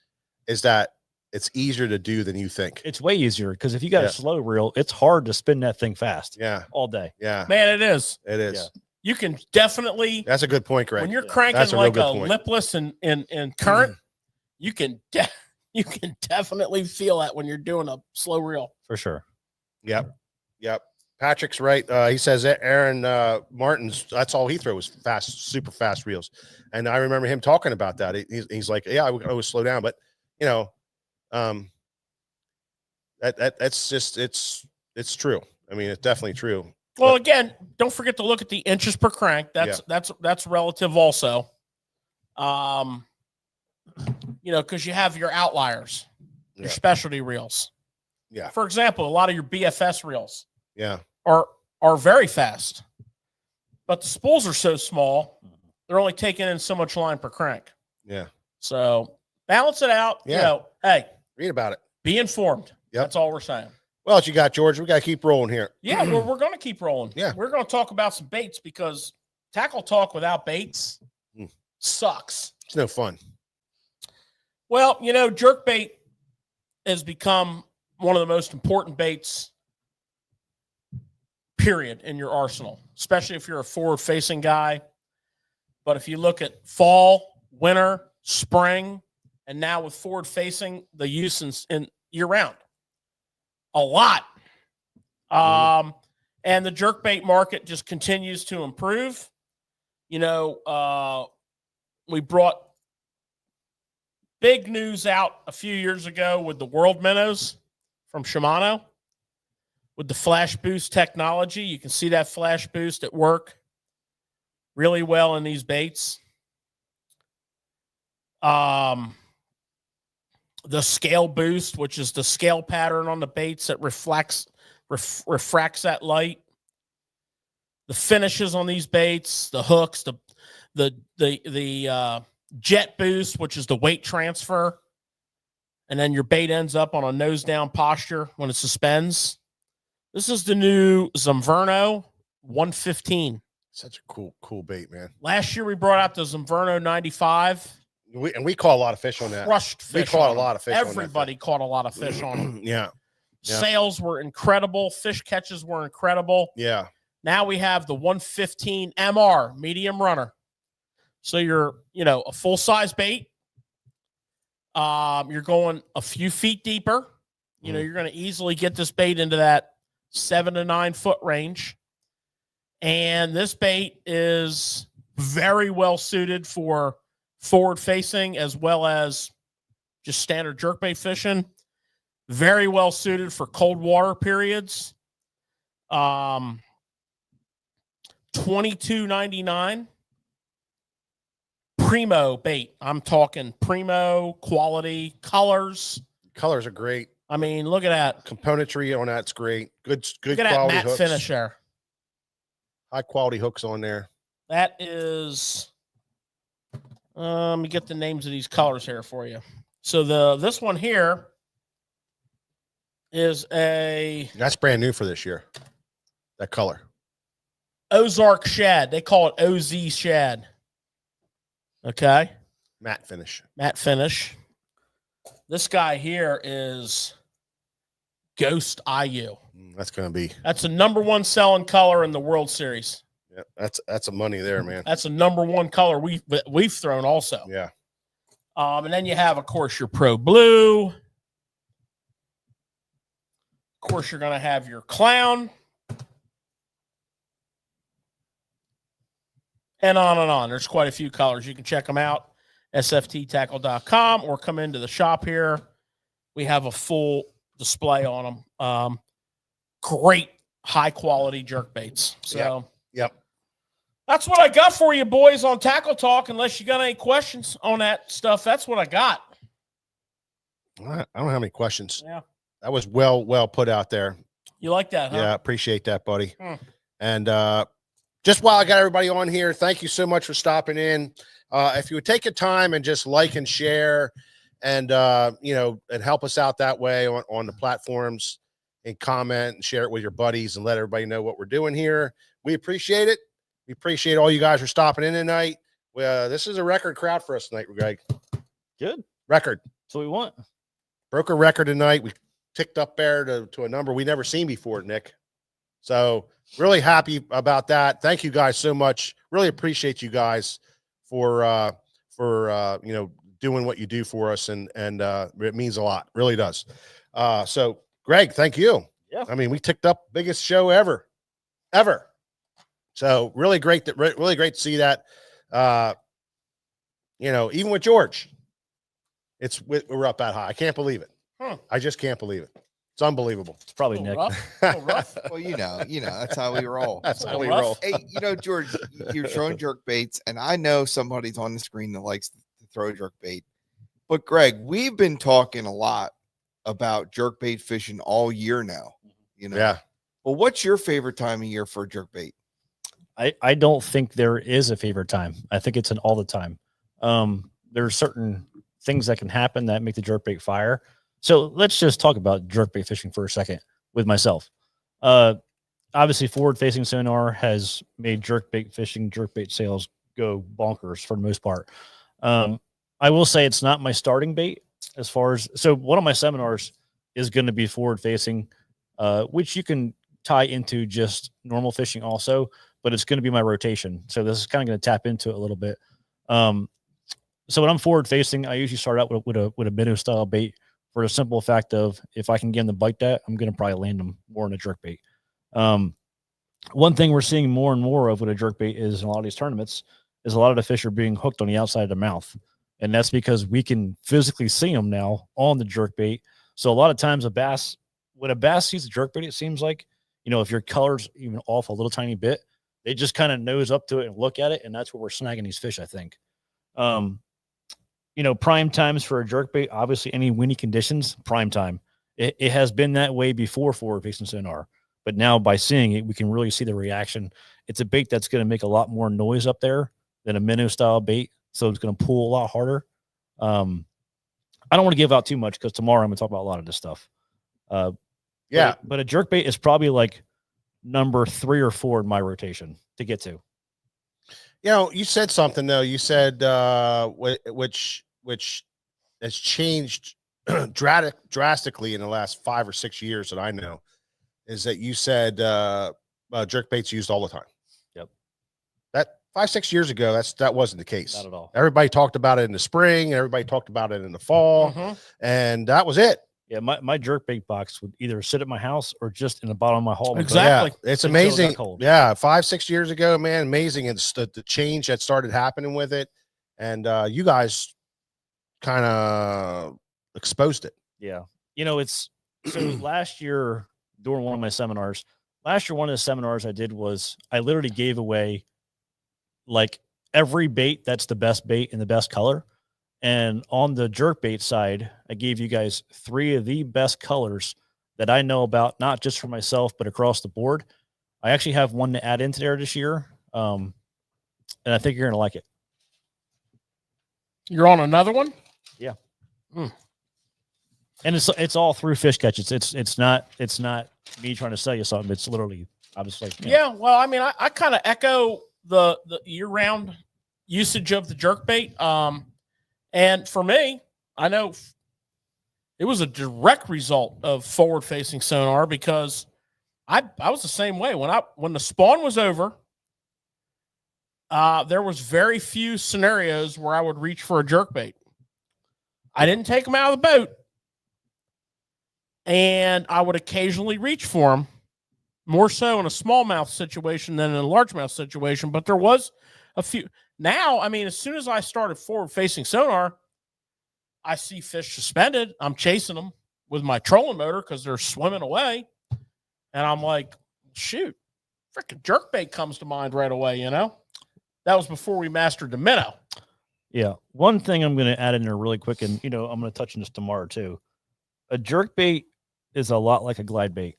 that it's easier to do than you think. It's way easier because if you got a slow reel, it's hard to spin that thing fast. Yeah, all day. Yeah, man, it is. It is. Yeah. You can definitely. That's a good point, Greg. When you're cranking like a lipless and current, you can definitely feel that when you're doing a slow reel. For sure. Yep. Patrick's right. He says Aaron Martin's, that's all he throws, fast, super fast reels. And I remember him talking about that. He's like, yeah, I would slow down, but that's just, it's true. I mean, it's definitely true. Well, again, don't forget to look at the inches per crank. That's relative also. Because you have your outliers, your specialty reels. Yeah. For example, a lot of your BFS reels. Yeah. Are very fast, but the spools are so small, they're only taking in so much line per crank. Yeah. So balance it out. Yeah. Hey, read about it. Be informed. Yep. That's all we're saying. Well, what you got, George? We got to keep rolling here. Yeah, we're going to keep rolling. Yeah. We're going to talk about some baits because tackle talk without baits sucks. It's no fun. Well, jerkbait has become one of the most important baits, period, in your arsenal, especially if you're a forward-facing guy. But if you look at fall, winter, spring, and now with forward-facing, the use in year-round, a lot. And the jerkbait market just continues to improve. We brought big news out a few years ago with the World Minnows from Shimano with the flash boost technology. You can see that flash boost at work really well in these baits. The scale boost, which is the scale pattern on the baits that refracts that light. The finishes on these baits, the hooks, the jet boost, which is the weight transfer. And then your bait ends up on a nose down posture when it suspends. This is the new Zamverno 115. Such a cool bait, man. Last year we brought out the Zamverno 95. We caught a lot of fish on that. Crushed fish. We caught a lot of fish. Everybody caught a lot of fish on them. Yeah. Sales were incredible. Fish catches were incredible. Yeah. Now we have the 115 MR, medium runner. So you're, a full-size bait. You're going a few feet deeper. You're going to easily get this bait into that 7 to 9 foot range. And this bait is very well suited for forward facing as well as just standard jerkbait fishing. Very well suited for cold water periods. $22.99. Primo bait. I'm talking primo quality colors. Colors are great. I mean, look at that. Componentry on that's great. Good Look at that quality matte hooks. finish there. High quality hooks on there. That is, let me get the names of these colors here for you. So this one here is that's brand new for this year. That color. Ozark shad. They call it OZ shad. Okay. Matte finish. Matte finish. This guy here is Ghost IU. That's going to be. That's a #1 selling color in the World Series. Yeah, that's a money there, man. That's a #1 color we've thrown also. Yeah. And then you have, of course, your Pro Blue. Of course, you're going to have your Clown. And on and on. There's quite a few colors. You can check them out, sfttackle.com, or come into the shop here. We have a full display on them. Great high-quality jerkbaits. So, Yep. That's what I got for you, boys, on Tackle Talk. Unless you got any questions on that stuff, that's what I got. I don't have any questions. Yeah. That was well put out there. You like that, huh? Yeah, appreciate that, buddy. And just while I got everybody on here, thank you so much for stopping in. If you would take a time and just like and share and and help us out that way on the platforms, and comment and share it with your buddies and let everybody know what we're doing here. We appreciate it. We appreciate all you guys for stopping in tonight. This is a record crowd for us tonight, Greg. Good. Record. That's what we want. Broke a record tonight. We ticked up there to a number we never seen before, Nick. So really happy about that. Thank you guys so much. Really appreciate you guys for doing what you do for us, and it means a lot. Really does. So Greg, thank you. Yeah. I mean, we ticked up biggest show ever. So really great to see that. Even with George, we're up that high. I can't believe it. I just can't believe it. It's unbelievable. It's probably Nick. Rough. Well, that's how we roll. That's how we rough. roll. Hey, George, you're throwing jerk baits, and I know somebody's on the screen that likes to throw jerk bait. But Greg, we've been talking a lot about jerk bait fishing all year now. Yeah. Well, what's your favorite time of year for jerk bait? I don't think there is a favorite time. I think it's an all the time. There are certain things that can happen that make the jerkbait fire. So let's just talk about jerkbait fishing for a second with myself. Obviously, forward-facing sonar has made jerkbait fishing, jerkbait sales go bonkers for the most part. I will say it's not my starting bait as far as – so one of my seminars is going to be forward-facing, which you can tie into just normal fishing also, but it's going to be my rotation. So this is kind of going to tap into it a little bit. So when I'm forward-facing, I usually start out with a minnow-style bait, for the simple fact of if I can get them to bite that, I'm going to probably land them more in a jerkbait. One thing we're seeing more and more of with a jerkbait is in a lot of these tournaments is a lot of the fish are being hooked on the outside of the mouth. And that's because we can physically see them now on the jerkbait. So a lot of times when a bass sees a jerkbait, it seems like, if your color's even off a little tiny bit, they just kind of nose up to it and look at it. And that's where we're snagging these fish, I think. Prime times for a jerkbait, obviously any windy conditions, prime time. It has been that way before forward-facing sonar, but now by seeing it, we can really see the reaction. It's a bait that's going to make a lot more noise up there than a minnow-style bait, so it's going to pull a lot harder. I don't want to give out too much because tomorrow I'm going to talk about a lot of this stuff. Yeah. But a jerkbait is probably like number 3 or 4 in my rotation to get to. You said something though. You said which has changed drastically in the last 5 or 6 years that I know, is that you said jerkbait's used all the time. Yep. That 5-6 years ago, that wasn't the case. Not at all. Everybody talked about it in the spring. Everybody talked about it in the fall, and that was it. Yeah, my jerkbait box would either sit at my house or just in the bottom of my hall. Exactly. Yeah, it's Until it got amazing. cold. Yeah, 5-6 years ago, man, amazing. It's the change that started happening with it, and you guys kind of exposed it. Yeah. It's So last year during one of my seminars, one of the seminars I did was I literally gave away like every bait that's the best bait in the best color. And on the jerkbait side, I gave you guys 3 of the best colors that I know about, not just for myself, but across the board. I actually have one to add into there this year. And I think you're going to like it. You're on another one? Yeah. And it's all through fish catches. It's not me trying to sell you something. It's literally, I was like, yeah. Well, I mean, I kind of echo the year-round usage of the jerkbait. And for me, I know it was a direct result of forward-facing sonar because I was the same way when the spawn was over. There was very few scenarios where I would reach for a jerkbait. I didn't take them out of the boat, and I would occasionally reach for them, more so in a smallmouth situation than in a largemouth situation. But there was a few. Now, I mean, as soon as I started forward-facing sonar, I see fish suspended. I'm chasing them with my trolling motor because they're swimming away, and I'm like, shoot, freaking jerkbait comes to mind right away. That was before we mastered the minnow. Yeah. One thing I'm going to add in there really quick, and I'm going to touch on this tomorrow too. A jerkbait is a lot like a glide bait.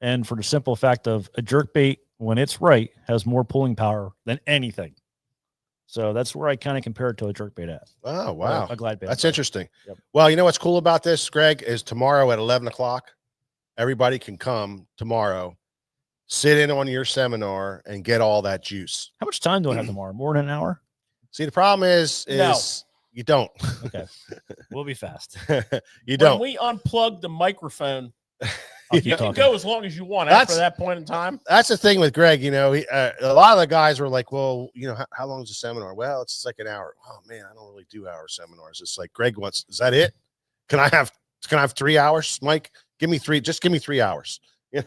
And for the simple fact of a jerkbait, when it's right, has more pulling power than anything. So that's where I kind of compare it to a jerkbait at. Oh, wow. A glide bait. That's interesting. Yep. Well, you know what's cool about this, Greg, is tomorrow at 11 o'clock, everybody can come tomorrow, sit in on your seminar, and get all that juice. How much time do I have tomorrow? More than an hour? See, the problem is No. you don't. Okay. We'll be fast. You don't. When we unplug the microphone, I'll keep you can talking. go as long as you want That's- after that point in time. That's the thing with Greg. A lot of the guys were like, well, how long is the seminar? Well, it's like an hour. Oh man, I don't really do hour seminars. It's like Greg wants, is that it? Can I have 3 hours? Mike, give me 3, just give me 3 hours. Here's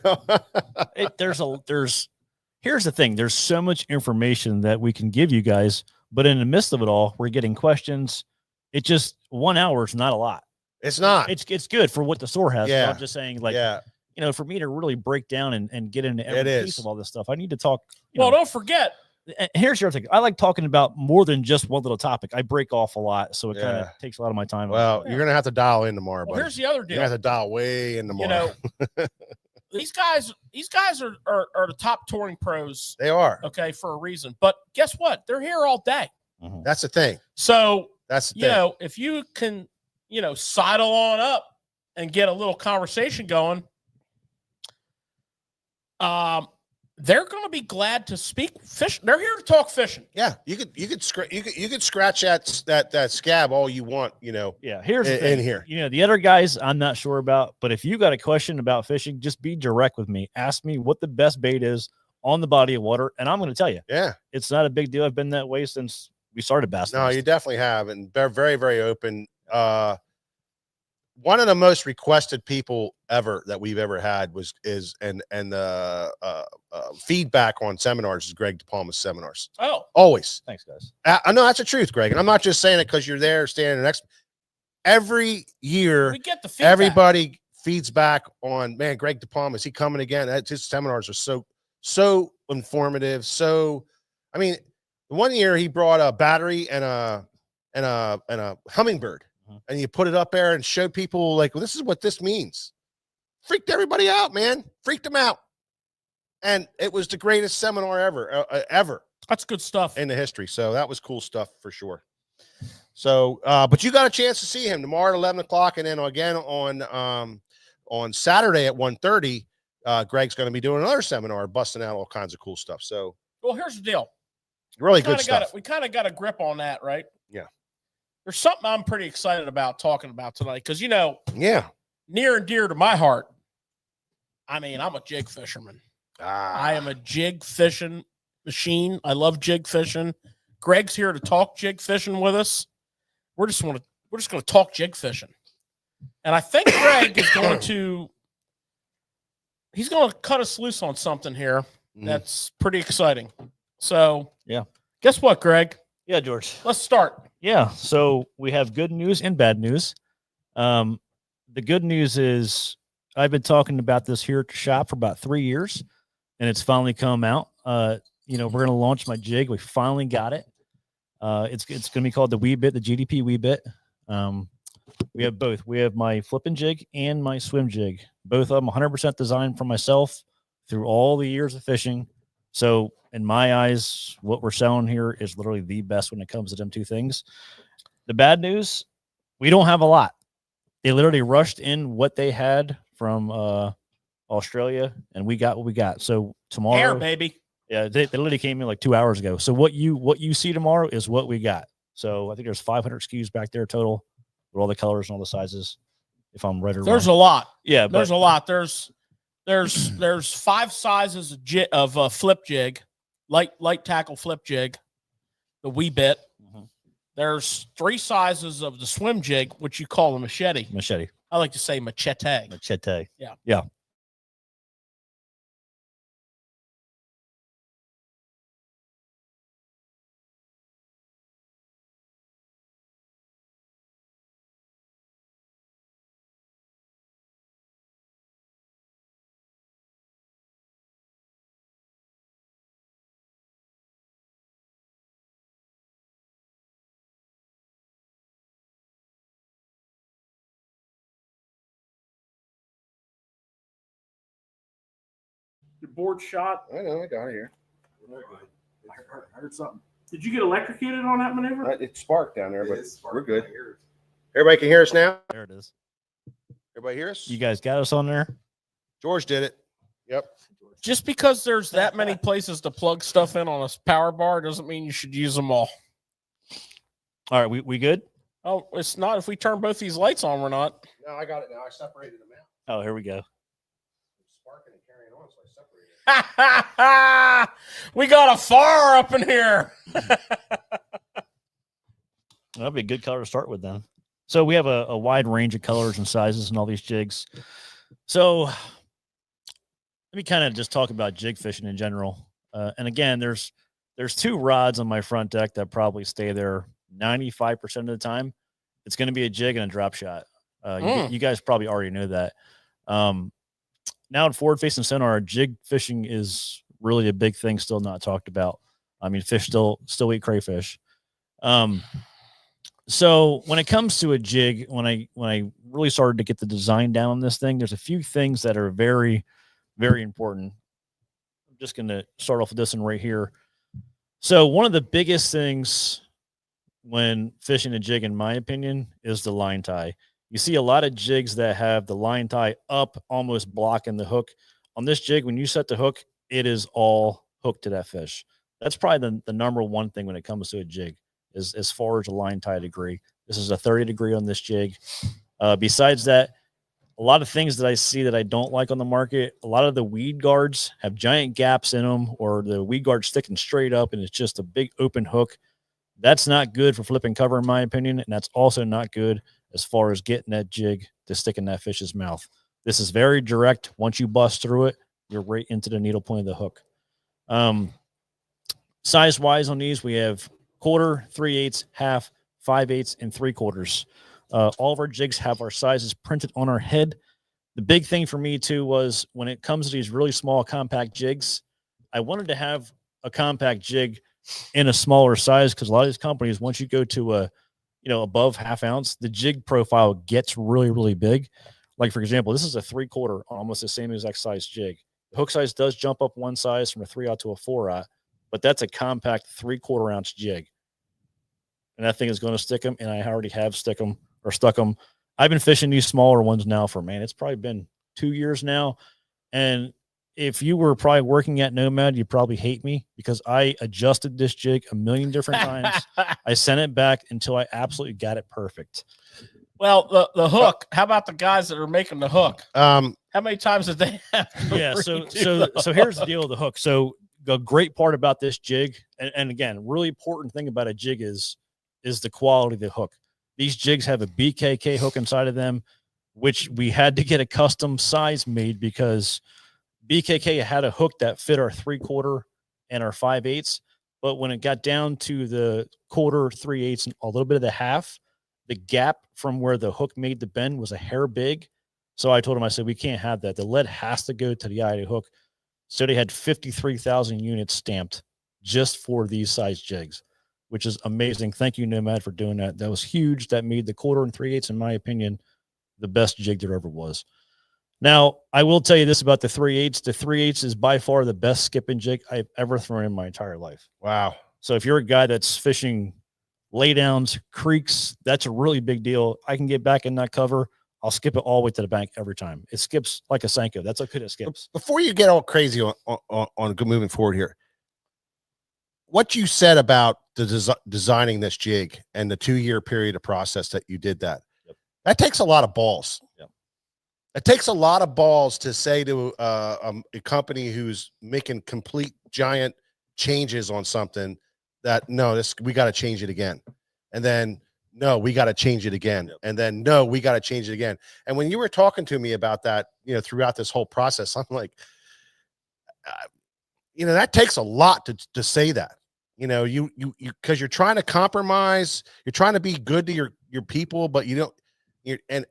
the thing. There's so much information that we can give you guys, but in the midst of it all, we're getting questions. It just 1 hour is not a lot. It's not. It's good for what the store has. Yeah. But I'm just saying, like, Yeah. For me to really break down and get into every It is. piece of all this stuff, I need to talk. Well, don't forget, And here's the other thing. I like talking about more than just one little topic. I break off a lot, so it kind of Yeah. takes a lot of my time. Well, you're gonna have to dial in tomorrow, well, buddy. here's the other You're deal. gonna have to dial way in tomorrow. These guys are the top touring pros, They are. okay, for a reason. But guess what? They're here all day. Mhm. That's the thing. So, That's the thing. if you can, sidle on up and get a little conversation going, they're going to be glad to speak fish. They're here to talk fishing. Yeah, you could scratch that scab all you want. Yeah, here's the in thing. here. The other guys I'm not sure about, but if you got a question about fishing, just be direct with me. Ask me what the best bait is on the body of water, and I'm going to tell you. Yeah. It's not a big deal. I've been that way since we started Bassfest. No, you definitely have, and they're very, very open. One of the most requested people ever that we've ever had and the feedback on seminars is Greg Dipalma's seminars. Oh, Always. Thanks, guys. I know that's the truth, Greg, and I'm not just saying it because you're there standing next. Every year, we get the feedback. everybody feeds back on, man, Greg Dipalma, is he coming again? His seminars are so informative. So, I mean, one year he brought a battery and a hummingbird, and you put it up there and showed people like, well, this is what this means. Freaked everybody out, man. Freaked them out. And it was the greatest seminar ever That's good stuff. in the history. So that was cool stuff for sure. So, but you got a chance to see him tomorrow at 11 o'clock. And then again on Saturday at 1:30, Greg's going to be doing another seminar, busting out all kinds of cool stuff. So, Well, here's the deal. really good stuff. We kind of got a grip on that, right? Yeah. There's something I'm pretty excited about talking about tonight because, Yeah. near and dear to my heart, I mean, I'm a jig fisherman. Ah. I am a jig fishing machine. I love jig fishing. Greg's here to talk jig fishing with us. We're just going to talk jig fishing. And I think Greg is going to cut us loose on something here that's pretty exciting. So, Yeah. Guess what, Greg? Yeah, George. Let's start. Yeah. So we have good news and bad news. The good news is I've been talking about this here at the shop for about 3 years, and it's finally come out. We're going to launch my jig. We finally got it. It's going to be called the Wee Bit, the GDP Wee Bit. We have both. We have my flipping jig and my swim jig. Both of them 100% designed for myself through all the years of fishing. So in my eyes, what we're selling here is literally the best when it comes to them two things. The bad news, we don't have a lot. They literally rushed in what they had from Australia, and we got what we got. So tomorrow, Air, baby. yeah, they literally came in like 2 hours ago. So what you see tomorrow is what we got. So I think there's 500 SKUs back there total with all the colors and all the sizes. If I'm right or wrong, There's a lot. Yeah, there's a lot. There's 5 sizes of flip jig, light tackle flip jig, the Wee Bit. Mm-hmm. There's 3 sizes of the swim jig, which you call a machete. Machete. I like to say machete. Machete. Yeah. Yeah. Your board shot. I know, I got it here. I heard something. Did you get electrocuted on that maneuver? It sparked down there, but we're good. Everybody can hear us now? There it is. Everybody hear us? You guys got us on there? George did it. Yep. Just because there's that many places to plug stuff in on a power bar doesn't mean you should use them all. All right, we good? Oh, it's not. If we turn both these lights on, we're not. No, I got it now. I separated them out. Oh, here we go. Sparking and carrying on, so I separated. We got a fire up in here. That'd be a good color to start with then. So we have a wide range of colors and sizes and all these jigs. So let me kind of just talk about jig fishing in general. And again, there's 2 rods on my front deck that probably stay there 95% of the time. It's going to be a jig and a drop shot. You guys probably already know that. Now in forward facing sonar, jig fishing is really a big thing, still not talked about. I mean, fish still eat crayfish. So when it comes to a jig, when I really started to get the design down on this thing, there's a few things that are very, very important. I'm just going to start off with this one right here. So one of the biggest things when fishing a jig, in my opinion, is the line tie. You see a lot of jigs that have the line tie up, almost blocking the hook. On this jig, when you set the hook, it is all hooked to that fish. That's probably the number one thing when it comes to a jig, is as far as a line tie degree. This is a 30 degree on this jig. Besides that, a lot of things that I see that I don't like on the market, a lot of the weed guards have giant gaps in them, or the weed guard sticking straight up and it's just a big open hook. That's not good for flipping cover, in my opinion, and that's also not good as far as getting that jig to stick in that fish's mouth. This is very direct. Once you bust through it, you're right into the needle point of the hook. Size-wise on these, we have quarter, 3/8, half, 5/8, and 3/4. All of our jigs have our sizes printed on our head. The big thing for me, too, was when it comes to these really small compact jigs, I wanted to have a compact jig in a smaller size, because a lot of these companies, once you go to above half ounce, the jig profile gets really, really big. Like, for example, this is a 3/4, almost the same exact size jig. The hook size does jump up one size from a 3/0 to a 4/0, but that's a compact 3/4 ounce jig. And that thing is going to stick them, and I already have stuck them. I've been fishing these smaller ones now for, it's probably been 2 years now. And if you were probably working at Nomad, you probably hate me, because I adjusted this jig a million different times. I sent it back until I absolutely got it perfect. Well, the hook. How about the guys that are making the hook? How many times did they have? Yeah. So here's the deal with the hook. So the great part about this jig, and again, really important thing about a jig is the quality of the hook. These jigs have a BKK hook inside of them, which we had to get a custom size made, because BKK had a hook that fit our 3/4 and our 5/8. But when it got down to the quarter, 3/8, and a little bit of the half, the gap from where the hook made the bend was a hair big. So I told him, I said, we can't have that. The lead has to go to the eye of the hook. So they had 53,000 units stamped just for these size jigs, which is amazing. Thank you, Nomad, for doing that. That was huge. That made the 1/4 and 3/8, in my opinion, the best jig there ever was. Now, I will tell you this about the 3/8. The 3/8 is by far the best skipping jig I've ever thrown in my entire life. Wow. So if you're a guy that's fishing laydowns, creeks, that's a really big deal. I can get back in that cover. I'll skip it all the way to the bank every time. It skips like a Senko. That's how good it skips. Before you get all crazy on moving forward here, what you said about the designing this jig and the 2-year period of process that you did that takes a lot of balls. Yep. It takes a lot of balls to say to a company who's making complete giant changes on something that, no, we got to change it again. And then, no, we got to change it again. Yep. And then, no, we got to change it again. And when you were talking to me about that, throughout this whole process, I'm like, that takes a lot to say that, you because you're trying to compromise, you're trying to be good to your people, but and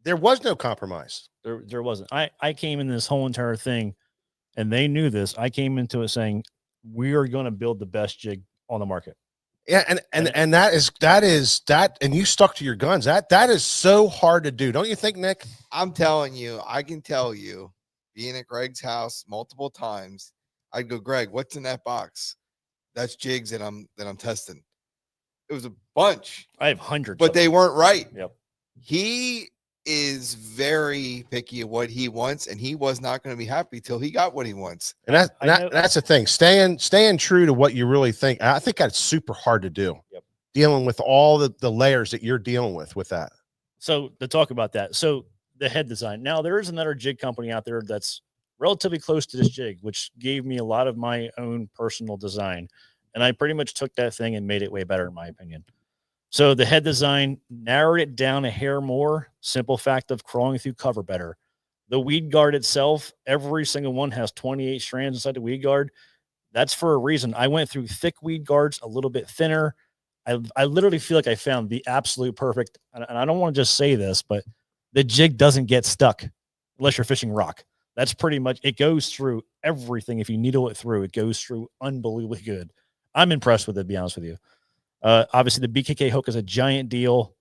there was no compromise. There wasn't. I came in this whole entire thing, and they knew this. I came into it saying, we are going to build the best jig on the market. Yeah, and that is, and you stuck to your guns. That is so hard to do, don't you think, Nick? I'm telling you, I can tell you, being at Greg's house multiple times, I'd go, Greg, what's in that box? That's jigs that I'm testing. It was a bunch. I have hundreds, but they weren't right. Yep. He is very picky of what he wants, and he was not going to be happy till he got what he wants. And that's the thing. Staying true to what you really think. I think that's super hard to do. Yep. Dealing with all the layers that you're dealing with that. So to talk about that, so the head design. Now there is another jig company out there that's relatively close to this jig, which gave me a lot of my own personal design, and I pretty much took that thing and made it way better, in my opinion. So the head design, narrowed it down a hair more, simple fact of crawling through cover better. The weed guard itself, every single one has 28 strands inside the weed guard. That's for a reason. I went through thick weed guards, a little bit thinner. I literally feel like I found the absolute perfect, and I don't want to just say this, but the jig doesn't get stuck unless you're fishing rock. That's pretty much, it goes through everything. If you needle it through, it goes through unbelievably good. I'm impressed with it, to be honest with you. Obviously, the BKK hook is a giant deal.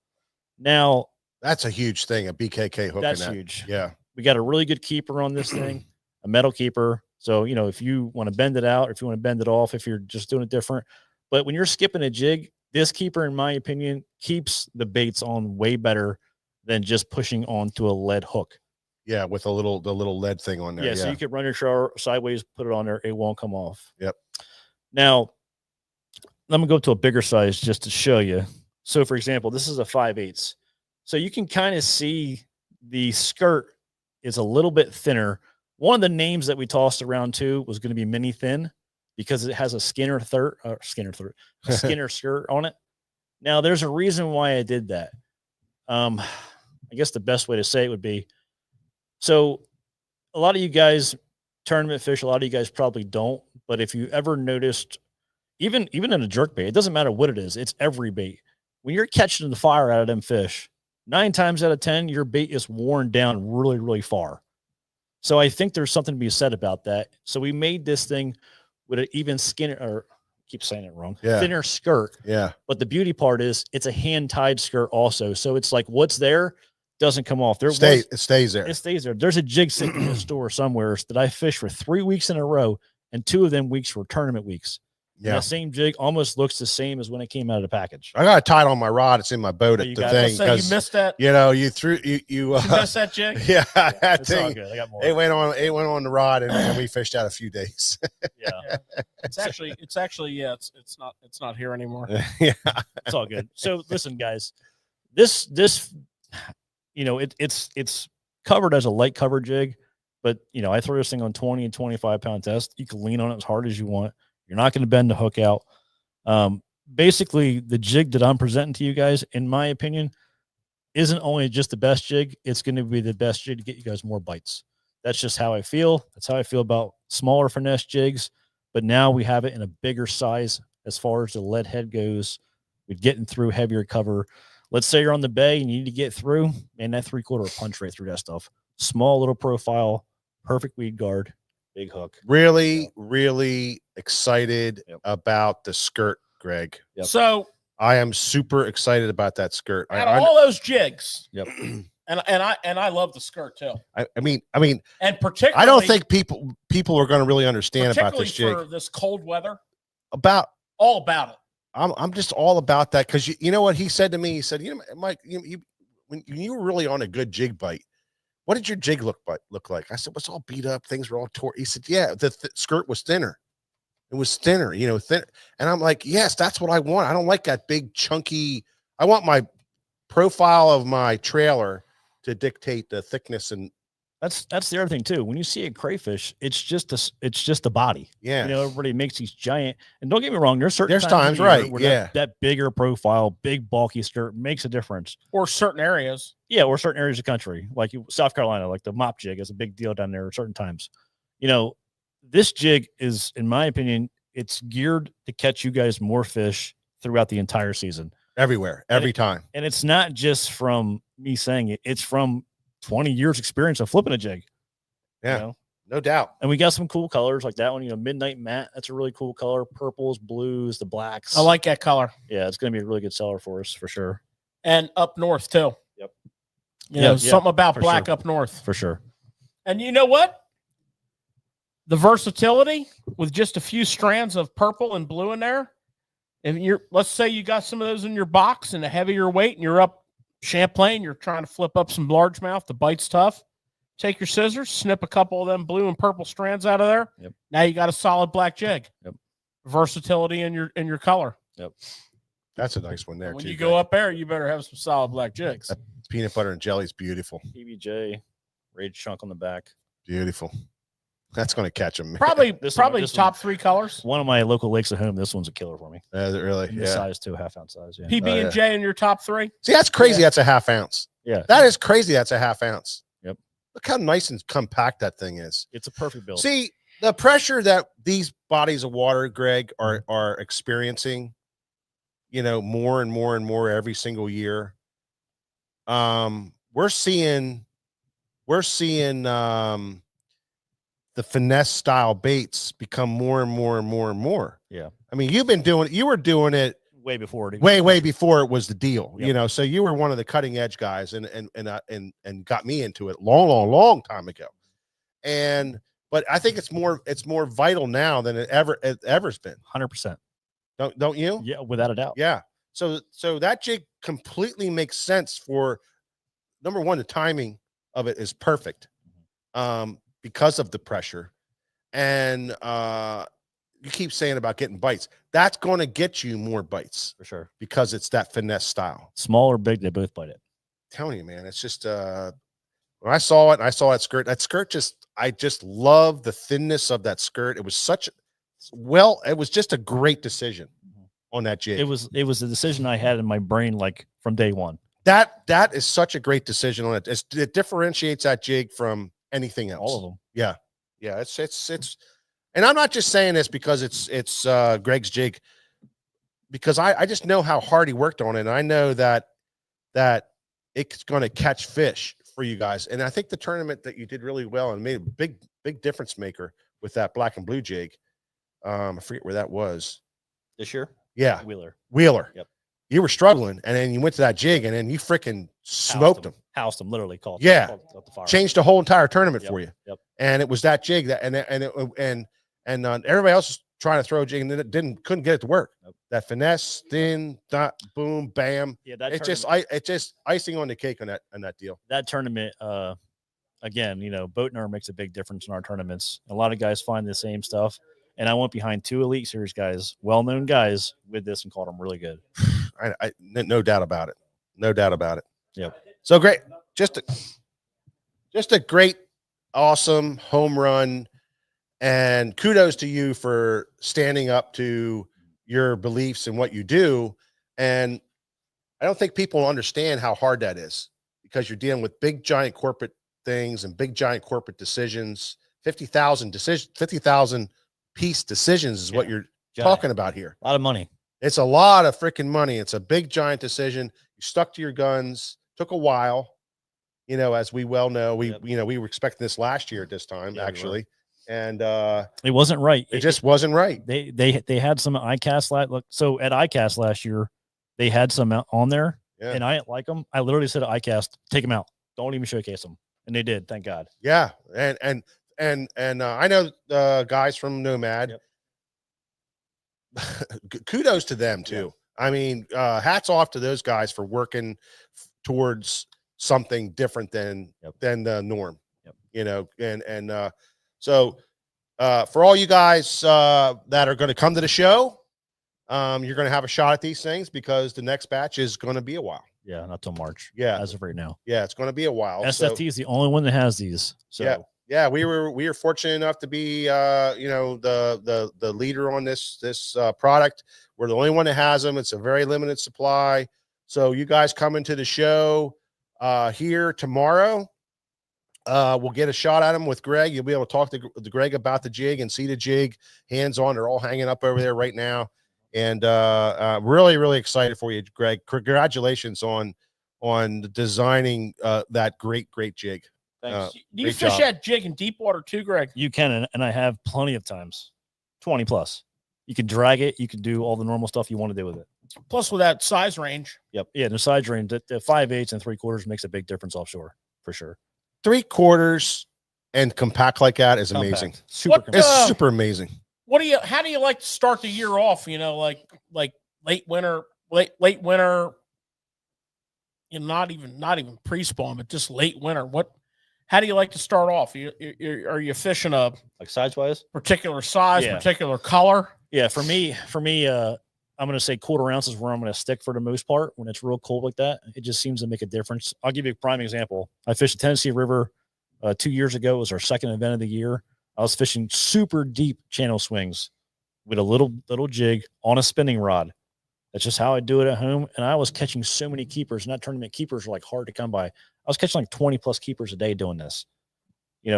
Now, that's a huge thing, a BKK hook. That's huge. Yeah. We got a really good keeper on this thing, a metal keeper. So, if you want to bend it out, or if you want to bend it off, if you're just doing it different. But when you're skipping a jig, this keeper, in my opinion, keeps the baits on way better than just pushing onto a lead hook. Yeah, with the little lead thing on there. Yeah, so you could run your char sideways, put it on there, it won't come off. Yep. Now, let me go to a bigger size just to show you. So, for example, this is a 5/8. So you can kind of see the skirt is a little bit thinner. One of the names that we tossed around too was going to be mini thin because it has a Skinner skirt on it. Now, there's a reason why I did that. I guess the best way to say it would be, so a lot of you guys tournament fish, a lot of you guys probably don't, but if you ever noticed, even in a jerkbait, it doesn't matter what it is, it's every bait. When you're catching the fire out of them fish, 9 times out of 10, your bait is worn down really, really far. So I think there's something to be said about that. So we made this thing with an even Skinner, or I keep saying it wrong, thinner skirt. Yeah. But the beauty part is it's a hand-tied skirt also. So it's like what's there doesn't come off. It stays there. It stays there. There's a jig sitting in the store somewhere that I fished for 3 weeks in a row, and 2 of them weeks were tournament weeks. Yeah. That same jig almost looks the same as when it came out of the package. I got it tied on my rod. It's in my boat at the thing. You missed that. You missed that jig. Yeah, that it's thing. All good. I got more. It went on the rod, and we fished out a few days. Yeah. It's actually it's not here anymore. Yeah. It's all good. So listen, guys, this it's covered as a light cover jig, but I throw this thing on 20 and 25 pound test. You can lean on it as hard as you want. You're not going to bend the hook out. Basically, the jig that I'm presenting to you guys, in my opinion, isn't only just the best jig. It's going to be the best jig to get you guys more bites. That's just how I feel. That's how I feel about smaller finesse jigs. But now we have it in a bigger size as far as the lead head goes. We're getting through heavier cover. let's say you're on the bay and you need to get through, man, that 3/4 punch right through that stuff. Small little profile, perfect weed guard, big hook. Really, really excited Yep. about the skirt, Greg. Yep. So I am super excited about that skirt. out of all those jigs, Yep. and I love the skirt too. I mean, And particularly, I don't think people are going to really understand about particularly this jig. for this cold weather, All about it. I'm just all about that because you know what he said to me. He said, Mike, when you were really on a good jig bite, what did your jig look like? I said, it's all beat up. Things were all torn. He said, yeah, the skirt was thinner. It was thinner, thin. And I'm like, yes, that's what I want. I don't like that big chunky. I want my profile of my trailer to dictate the thickness. And That's the other thing too. When you see a crayfish, it's just the body. yeah, Everybody makes these giant. And don't get me wrong, there's times times, of the year right? where Yeah, that bigger profile, big bulky skirt makes a difference. Or certain areas. Yeah, or certain areas of the country, like South Carolina, like the mop jig is a big deal down there at certain times. This jig is, in my opinion, it's geared to catch you guys more fish throughout the entire season. everywhere, every time. And it's not just from me saying it, it's from 20 years experience of flipping a jig. Yeah. No doubt. And we got some cool colors like that one, Midnight Matte. That's a really cool color. Purples, blues, the blacks. I like that color. Yeah, it's going to be a really good seller for us for sure. And up north too. Yep. Something about for black sure. up north. For sure. And you know what? The versatility with just a few strands of purple and blue in there. If let's say you got some of those in your box and a heavier weight and you're up Champlain, you're trying to flip up some largemouth, the bite's tough. Take your scissors, snip a couple of them blue and purple strands out of there. Yep. Now you got a solid black jig. Yep. Versatility in your color. Yep. That's a nice one there. When too, you go up there, you better have some solid black jigs. Peanut butter and jelly is beautiful. PBJ, Rage chunk on the back. Beautiful. That's going to catch them. Probably This top one. 3 colors. One of my local lakes at home. This one's a killer for me. Really? In the size too, half ounce size. Yeah. PB and J in your top 3. See, that's crazy. Yeah. That's a half ounce. Yeah. That is crazy. That's a half ounce. Yep. Look how nice and compact that thing is. It's a perfect build. See, the pressure that these bodies of water, Greg, are experiencing, more and more and more every single year. We're seeing the finesse style baits become more and more and more and more. Yeah. I mean, you were doing it way before it. way before it was the deal, Yep. so you were one of the cutting edge guys and got me into it long time ago. But I think it's more vital now than it ever's been. 100%. Don't you? Yeah, without a doubt. Yeah. So that jig completely makes sense for number one, the timing of it is perfect. Because of the pressure. And you keep saying about getting bites. That's going to get you more bites For sure. because it's that finesse style. Small or big, they both bite it. I'm telling you, man, it's just when I saw it and I saw that skirt I just love the thinness of that skirt. It was it was just a great decision on that jig. It was a decision I had in my brain like from day one. That is such a great decision on it. It differentiates that jig from anything else. All of them. Yeah. It's and I'm not just saying this because it's Greg's jig, because I just know how hard he worked on it. And I know that it's going to catch fish for you guys. And I think the tournament that you did really well and made a big difference maker with that black and blue jig. I forget where that was. This year? Yeah. Wheeler. Yep. You were struggling and then you went to that jig and then you freaking smoked them. Housed them, literally called. Yeah. Called the fire. Changed the whole entire tournament Yep. for you. Yep. And it was that jig that and everybody else was trying to throw a jig and then couldn't get it to work. Nope. That finesse, thin, dot, boom, bam. Yeah, It's just icing on the cake on that deal. that tournament, again, boat and makes a big difference in our tournaments. A lot of guys find the same stuff. And I went behind 2 Elite Series guys, well-known guys with this and called them really good. No doubt about it. No doubt about it. Yep. So great. Just a great, awesome home run. And kudos to you for standing up to your beliefs and what you do. And I don't think people understand how hard that is because you're dealing with big, giant corporate things and big, giant corporate decisions. 50,000 piece decisions is what you're talking about here. A lot of money. It's a lot of freaking money. It's a big, giant decision. You stuck to your guns. Took a while, as we well know. We Yep. we were expecting this last year at this time, Yeah, we were. actually, and It wasn't right. it just wasn't right. They had some ICAST so at ICAST last year, they had some on there, Yeah. and I didn't like them. I literally said to ICAST, take them out. Don't even showcase them, and they did. Thank God. Yeah, and I know guys from Nomad. Yep. Kudos to them too. I mean, hats off to those guys for working towards something different than the norm. Yep. So for all you guys that are going to come to the show, you're going to have a shot at these things because the next batch is going to be a while. Yeah, not till March. Yeah, as of right now. Yeah, it's going to be a while. SFT is the only one that has these. So yeah, we were fortunate enough to be the leader on this product. We're the only one that has them. It's a very limited supply. So you guys come into the show here tomorrow. We'll get a shot at them with Greg. You'll be able to talk to Greg about the jig and see the jig hands on. They're all hanging up over there right now. And really, really excited for you, Greg. Congratulations on designing that great jig. thanks. Do you great fish job. that jig in deep water too, Greg? You can, and I have plenty of times, 20 plus. You can drag it. You can do all the normal stuff you want to do with it. Plus, with that size range. Yep. Yeah, the size range, the 5/8 and 3/4 makes a big difference offshore for sure. 3/4 and compact like that is Compact. amazing. Super What, compact. It's super amazing. How do you like to start the year off? Like late winter, not even pre-spawn, but just late winter. How do you like to start off? Are you fishing a Like size wise? particular size, Yeah. particular color? Yeah, for me, I'm going to say 1/4 ounce is where I'm going to stick for the most part. When it's real cold like that, it just seems to make a difference. I'll give you a prime example. I fished the Tennessee River 2 years ago. It was our second event of the year. I was fishing super deep channel swings with a little jig on a spinning rod. That's just how I do it at home. And I was catching so many keepers, and that tournament keepers are like hard to come by. I was catching like 20 plus keepers a day doing this.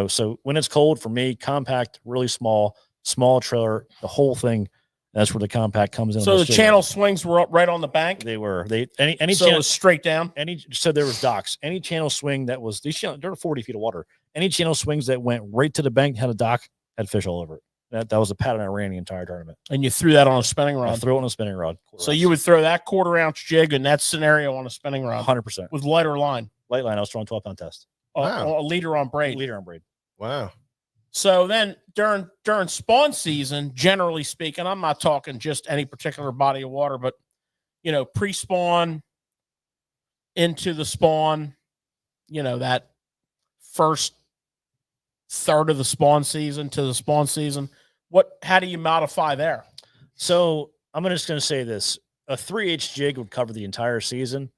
So when it's cold for me, compact, really small trailer, the whole thing. That's where the compact comes in. So the channel swings were up right on the bank. They were. Any So channel, it was straight down. so there was docks. Any channel swing that was there were 40 feet of water. Any channel swings that went right to the bank had a dock, had fish all over it. That was the pattern I ran the entire tournament. And you threw that on a spinning I rod. threw it on a spinning rod. So you would throw that 1/4 ounce jig in that scenario on a spinning rod 100% with lighter line, light line. I was throwing 12-pound test. Wow. a leader on braid. Leader on braid. Wow. So then during spawn season, generally speaking, I'm not talking just any particular body of water, but pre-spawn into the spawn, that first third of the spawn season to the spawn season. How do you modify there? So I'm just going to say this: a 3/8 jig would cover the entire season,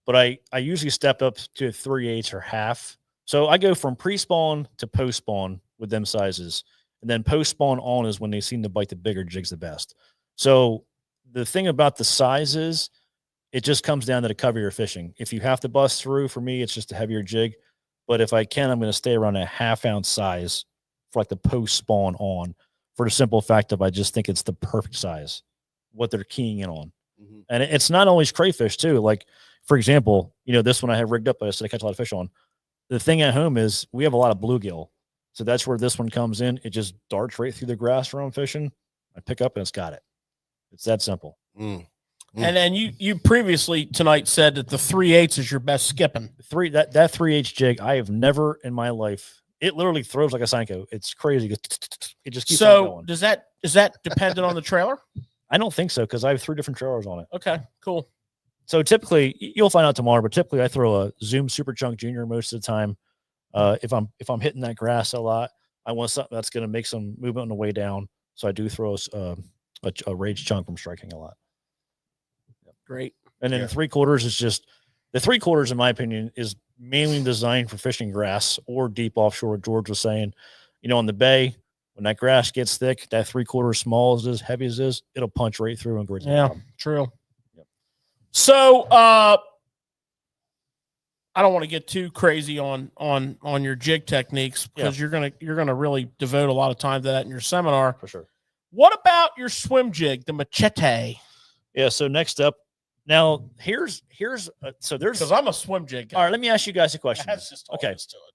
but I usually step up to a 3/8 or half. So I go from pre-spawn to post-spawn with them sizes, and then post-spawn on is when they seem to bite the bigger jigs the best. So the thing about the size is, it just comes down to the cover you're fishing. If you have to bust through, for me, it's just a heavier jig. But if I can, I'm going to stay around a 1/2 ounce size for like the post-spawn on, for the simple fact of I just think it's the perfect size, what they're keying in on. Mm-hmm. And it's not always crayfish too. Like, for example, this one I have rigged up, I said I catch a lot of fish on. The thing at home is we have a lot of bluegill. So that's where this one comes in. It just darts right through the grass where I'm fishing. I pick up and it's got it. It's that simple. Mm. And then you previously tonight said that the 3/8 is your best skipping. That 3/8 jig, I have never in my life. It literally throws like a Senko. It's crazy. It just keeps on going. Is that dependent on the trailer? I don't think so because I have 3 different trailers on it. Okay, cool. So typically, you'll find out tomorrow, but typically I throw a Zoom Super Chunk Junior most of the time. If I'm hitting that grass a lot, I want something that's going to make some movement on the way down. So I do throw a Rage Chunk from striking a lot. Great. And then 3/4 is just the 3/4, in my opinion, is mainly designed for fishing grass or deep offshore. George was saying, on the bay, when that grass gets thick, that 3/4 small as it is, heavy as it is, it'll punch right through and go. Yeah, true. Yep. So I don't want to get too crazy on your jig techniques because you're gonna really devote a lot of time to that in your seminar for sure. What about your swim jig, the machete? Yeah. So next up, Now so there's Because I'm a swim jig guy. all right. Let me ask you guys a question. That's just all Okay. there is to it.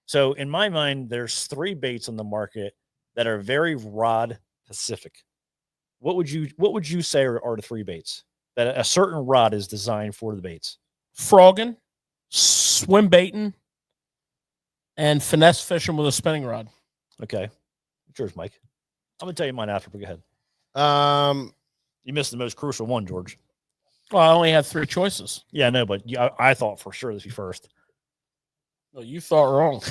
So in my mind, there's 3 baits on the market that are very rod specific. What would you say are the 3 baits that a certain rod is designed for the baits? Frogging, swim baiting, and finesse fishing with a spinning rod. Okay. Yours, Mike. I'm gonna tell you mine after, but go ahead. You missed the most crucial one, George. Well, I only had 3 choices. Yeah, no, but I thought for sure this would be first. Well, you thought wrong.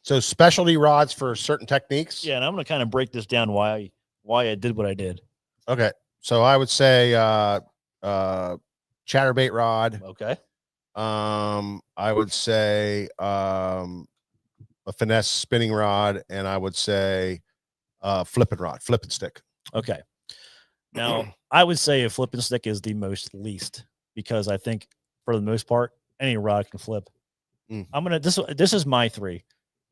So specialty rods for certain techniques. Yeah, and I'm gonna kind of break this down why I did what I did. Okay. So I would say chatterbait rod. Okay. I would say a finesse spinning rod, and I would say flipping stick. Okay. Now I would say a flipping stick is the most least because I think for the most part any rod can flip. I'm gonna this is my 3,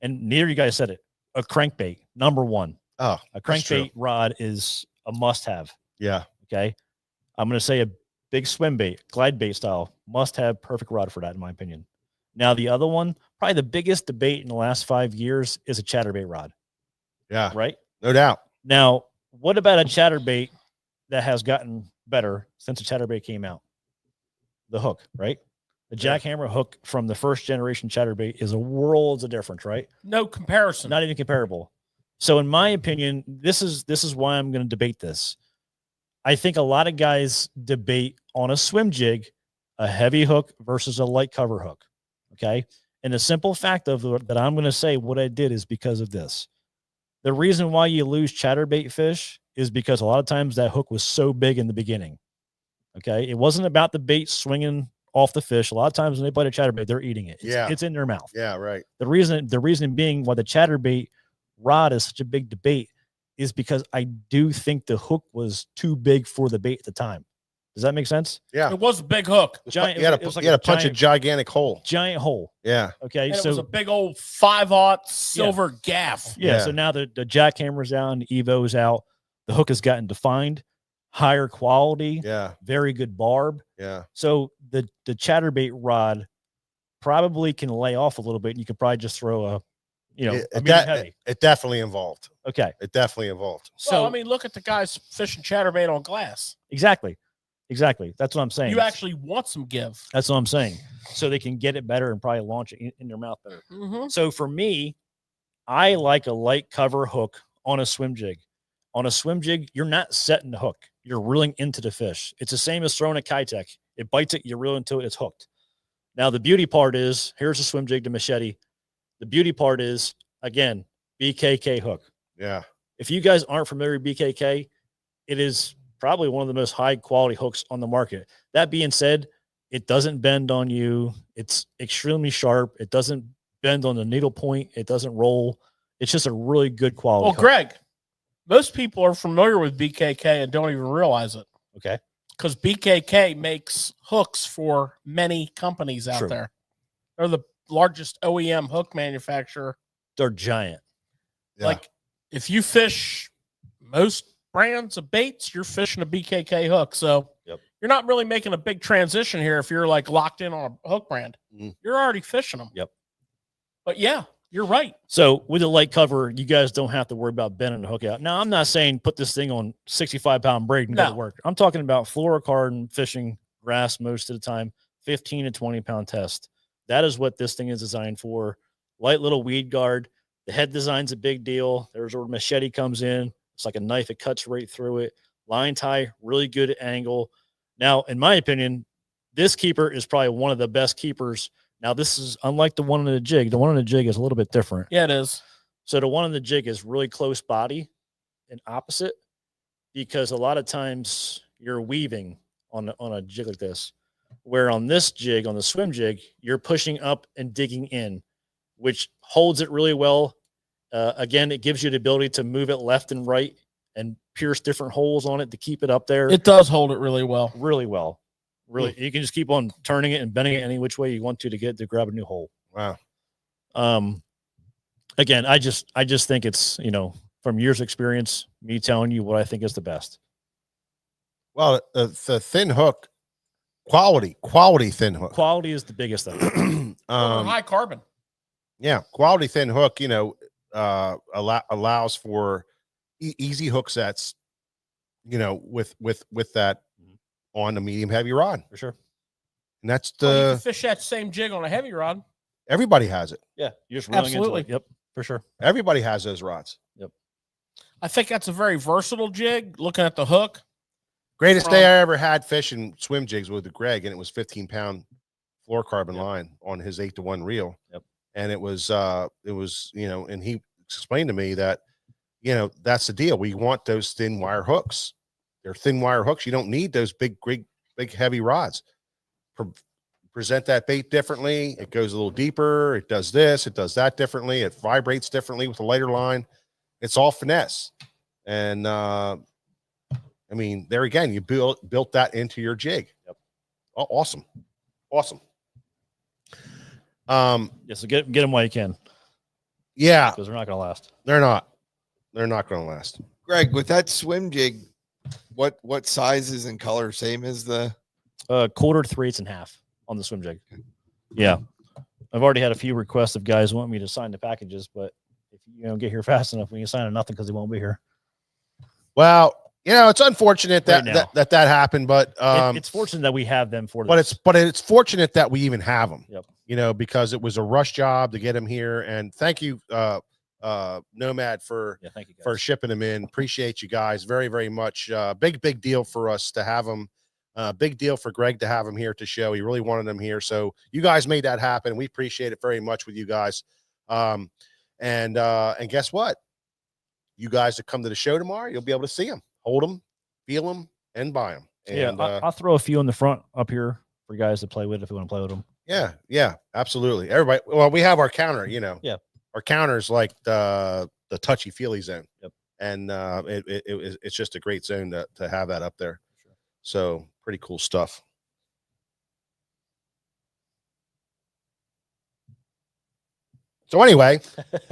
and neither of you guys said it. A crankbait, number 1. Oh, A crankbait rod is a must-have. Yeah. Okay. I'm gonna say a big swim bait, glide bait style, must-have, perfect rod for that, in my opinion. Now the other one, probably the biggest debate in the last 5 years, is a chatterbait rod. Yeah. Right. No doubt. Now, what about a chatterbait that has gotten better since the chatterbait came out? The hook, right? The jackhammer hook from the first generation chatterbait is a worlds of difference, right? No comparison. Not even comparable. So, in my opinion, this is why I'm going to debate this. I think a lot of guys debate on a swim jig, a heavy hook versus a light cover hook. Okay, and the simple fact of that I'm going to say what I did is because of this. The reason why you lose chatterbait fish is because a lot of times that hook was so big in the beginning. Okay, it wasn't about the bait swinging off the fish. A lot of times when they bite a chatterbait, they're eating it. It's in their mouth. Yeah, right. The reason being why the chatterbait rod is such a big debate is because I do think the hook was too big for the bait at the time. Does that make sense? Yeah. It was a big hook. Giant. You got to punch a gigantic hole. Giant hole. Yeah. Okay. And so it was a big old 5/0 silver gaff. Yeah. So now the jackhammer's out and the Evo's out. The hook has gotten defined, higher quality. Yeah. Very good barb. Yeah. So the chatterbait rod probably can lay off a little bit. And you could probably just throw a medium heavy. It definitely involved. Okay. It definitely involved. So, I mean, look at the guys fishing chatterbait on glass. Exactly. That's what I'm saying. You actually want some give. That's what I'm saying. So they can get it better and probably launch it in their mouth better. Mm-hmm. So for me, I like a light cover hook on a swim jig. On a swim jig, you're not setting the hook. You're reeling into the fish. It's the same as throwing a Kitech. It bites it, you reel into it, it's hooked. Now, the beauty part is, here's a swim jig to machete. The beauty part is, again, BKK hook. Yeah. If you guys aren't familiar with BKK, it is probably one of the most high quality hooks on the market. That being said, it doesn't bend on you. It's extremely sharp. It doesn't bend on the needle point. It doesn't roll. It's just a really good quality. Well, hook. Greg, most people are familiar with BKK and don't even realize it. Okay. Because BKK makes hooks for many companies out there. They're the largest OEM hook manufacturer. They're giant. Yeah. Like, if you fish most brands of baits, you're fishing a BKK hook. So you're not really making a big transition here if you're like locked in on a hook brand. You're already fishing them. Yep. But yeah, you're right. So with a light cover, you guys don't have to worry about bending the hook out. Now, I'm not saying put this thing on 65-pound braid and go to work. I'm talking about fluorocarbon fishing grass most of the time, 15 to 20-pound test. That is what this thing is designed for. Light little weed guard. The head design's a big deal. There's where machete comes in. It's like a knife. It cuts right through it. Line tie, really good angle. Now, in my opinion, this keeper is probably one of the best keepers. Now, this is unlike the one on the jig. The one on the jig is a little bit different. Yeah, it is. So the one on the jig is really close body and opposite, because a lot of times you're weaving on a jig like this, where on this jig, on the swim jig, you're pushing up and digging in, which holds it really well. Again, it gives you the ability to move it left and right and pierce different holes on it to keep it up there. It does hold it really well. Really well. Really, you can just keep on turning it and bending it any which way you want to get to grab a new hole. Wow. Again, I just think it's, from years of experience, me telling you what I think is the best. Well, the thin hook quality thin hook. Quality is the biggest thing. High carbon. Yeah, quality thin hook, allows for easy hook sets, with that on the medium heavy rod. For sure. And that's You can fish that same jig on a heavy rod. Everybody has it. Yeah, you're just running Absolutely. into it. Yep, for sure. Everybody has those rods. Yep. I think that's a very versatile jig. Looking at the hook. Greatest day I ever had fishing swim jigs with Greg, and it was 15-pound fluorocarbon line on his 8-to-1 reel. Yep. And it was, and he explained to me that, that's the deal. We want those thin wire hooks. They're thin wire hooks. You don't need those big heavy rods. Present that bait differently. It goes a little deeper. It does this. It does that differently. It vibrates differently with a lighter line. It's all finesse. And there again, you built that into your jig. Yep. Oh, awesome. So get them while you can. Yeah, because they're not going to last. They're not going to last. Greg, with that swim jig, what sizes and color same as the quarter, 3/8, and half on the swim jig? Yeah, I've already had a few requests of guys want me to sign the packages, but if you don't get here fast enough, we can sign nothing because they won't be here. Well, it's unfortunate that that happened, but it's fortunate that we have them for this. But it's fortunate that we even have them. Yep. Because it was a rush job to get them here. And thank you, Nomad, for shipping them in. Appreciate you guys very, very much. Big deal for us to have them. Big deal for Greg to have him here at the show. He really wanted them here, so you guys made that happen. We appreciate it very much with you guys. And guess what? You guys that come to the show tomorrow, you'll be able to see them, hold them, feel them, and buy them. And, I'll throw a few in the front up here for guys to play with if you want to play with them. Yeah, absolutely. Everybody. Well, we have our counter. Yeah, our counter's like the touchy feely zone. Yep. And it's just a great zone to have that up there. Sure. So pretty cool stuff. So anyway,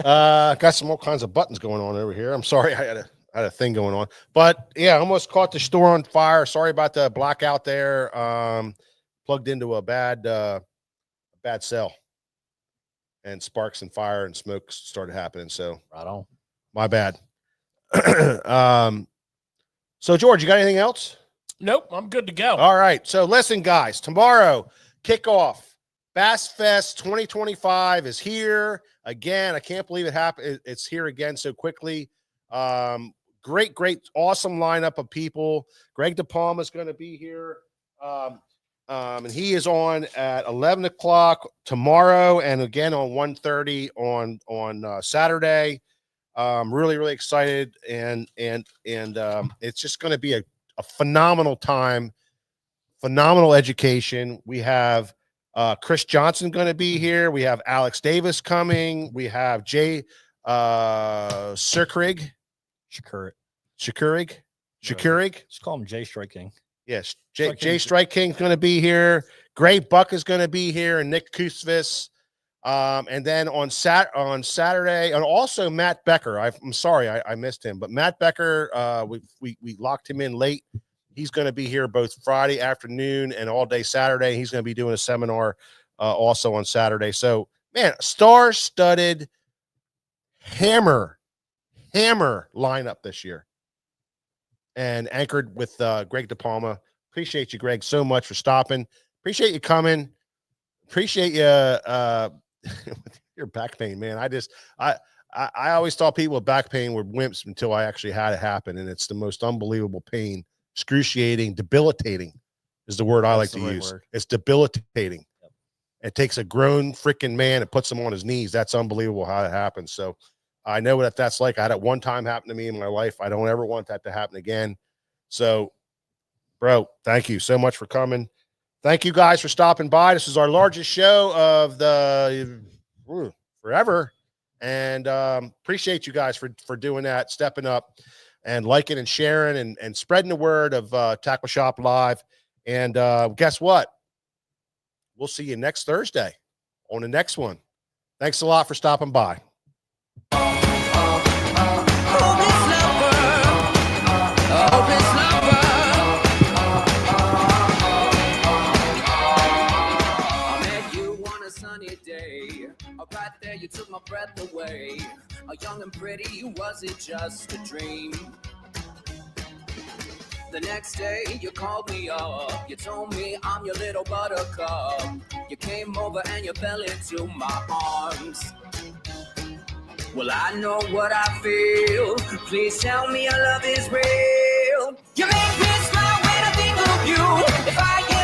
got some all kinds of buttons going on over here. I'm sorry, I had a thing going on, but yeah, almost caught the store on fire. Sorry about the blackout there. Plugged into a bad cell, and sparks and fire and smoke started happening. So right on. My bad. So George, you got anything else? Nope, I'm good to go. All right. So listen, guys, tomorrow kickoff. Bassfest 2025 is here again. I can't believe it happened. It's here again so quickly. Great, awesome lineup of people. Greg Dipalma is going to be here. And he is on at 11 o'clock tomorrow, and again on 1:30 on Saturday. Really excited, and it's just going to be a phenomenal time, phenomenal education. We have Chris Johnson going to be here. We have Alex Davis coming. We have Jay Shakurig. Just call him Jay Strike King. Yes, Jay Strike King's going to be here. Gray Buck is going to be here, and Nick Kusvis. And then on Saturday, and also Matt Becker. I'm sorry I missed him, but Matt Becker, we locked him in late. He's going to be here both Friday afternoon and all day Saturday. He's going to be doing a seminar also on Saturday. So, man, star-studded hammer lineup this year. And anchored with Greg Dipalma. Appreciate you, Greg, so much for stopping. Appreciate you coming. Appreciate you with your back pain, man. I always thought people with back pain were wimps until I actually had it happen, and it's the most unbelievable pain. Excruciating, debilitating is the word I like to use. It's debilitating. Yep. It takes a grown freaking man and puts him on his knees. That's unbelievable how it happens. So I know what that's like. I had it one time happen to me in my life. I don't ever want that to happen again. So, bro, thank you so much for coming. Thank you guys for stopping by. This is our largest show of the forever. And appreciate you guys for doing that, stepping up and liking and sharing and spreading the word of Tackle Shop Live. And guess what? We'll see you next Thursday on the next one. Thanks a lot for stopping by. young and pretty, was it just a dream? The next day you called me up, you told me I'm your little buttercup. You came over and you fell into my arms. Well, I know what I feel. Please tell me your love is real. You make me smile when I think of you. If I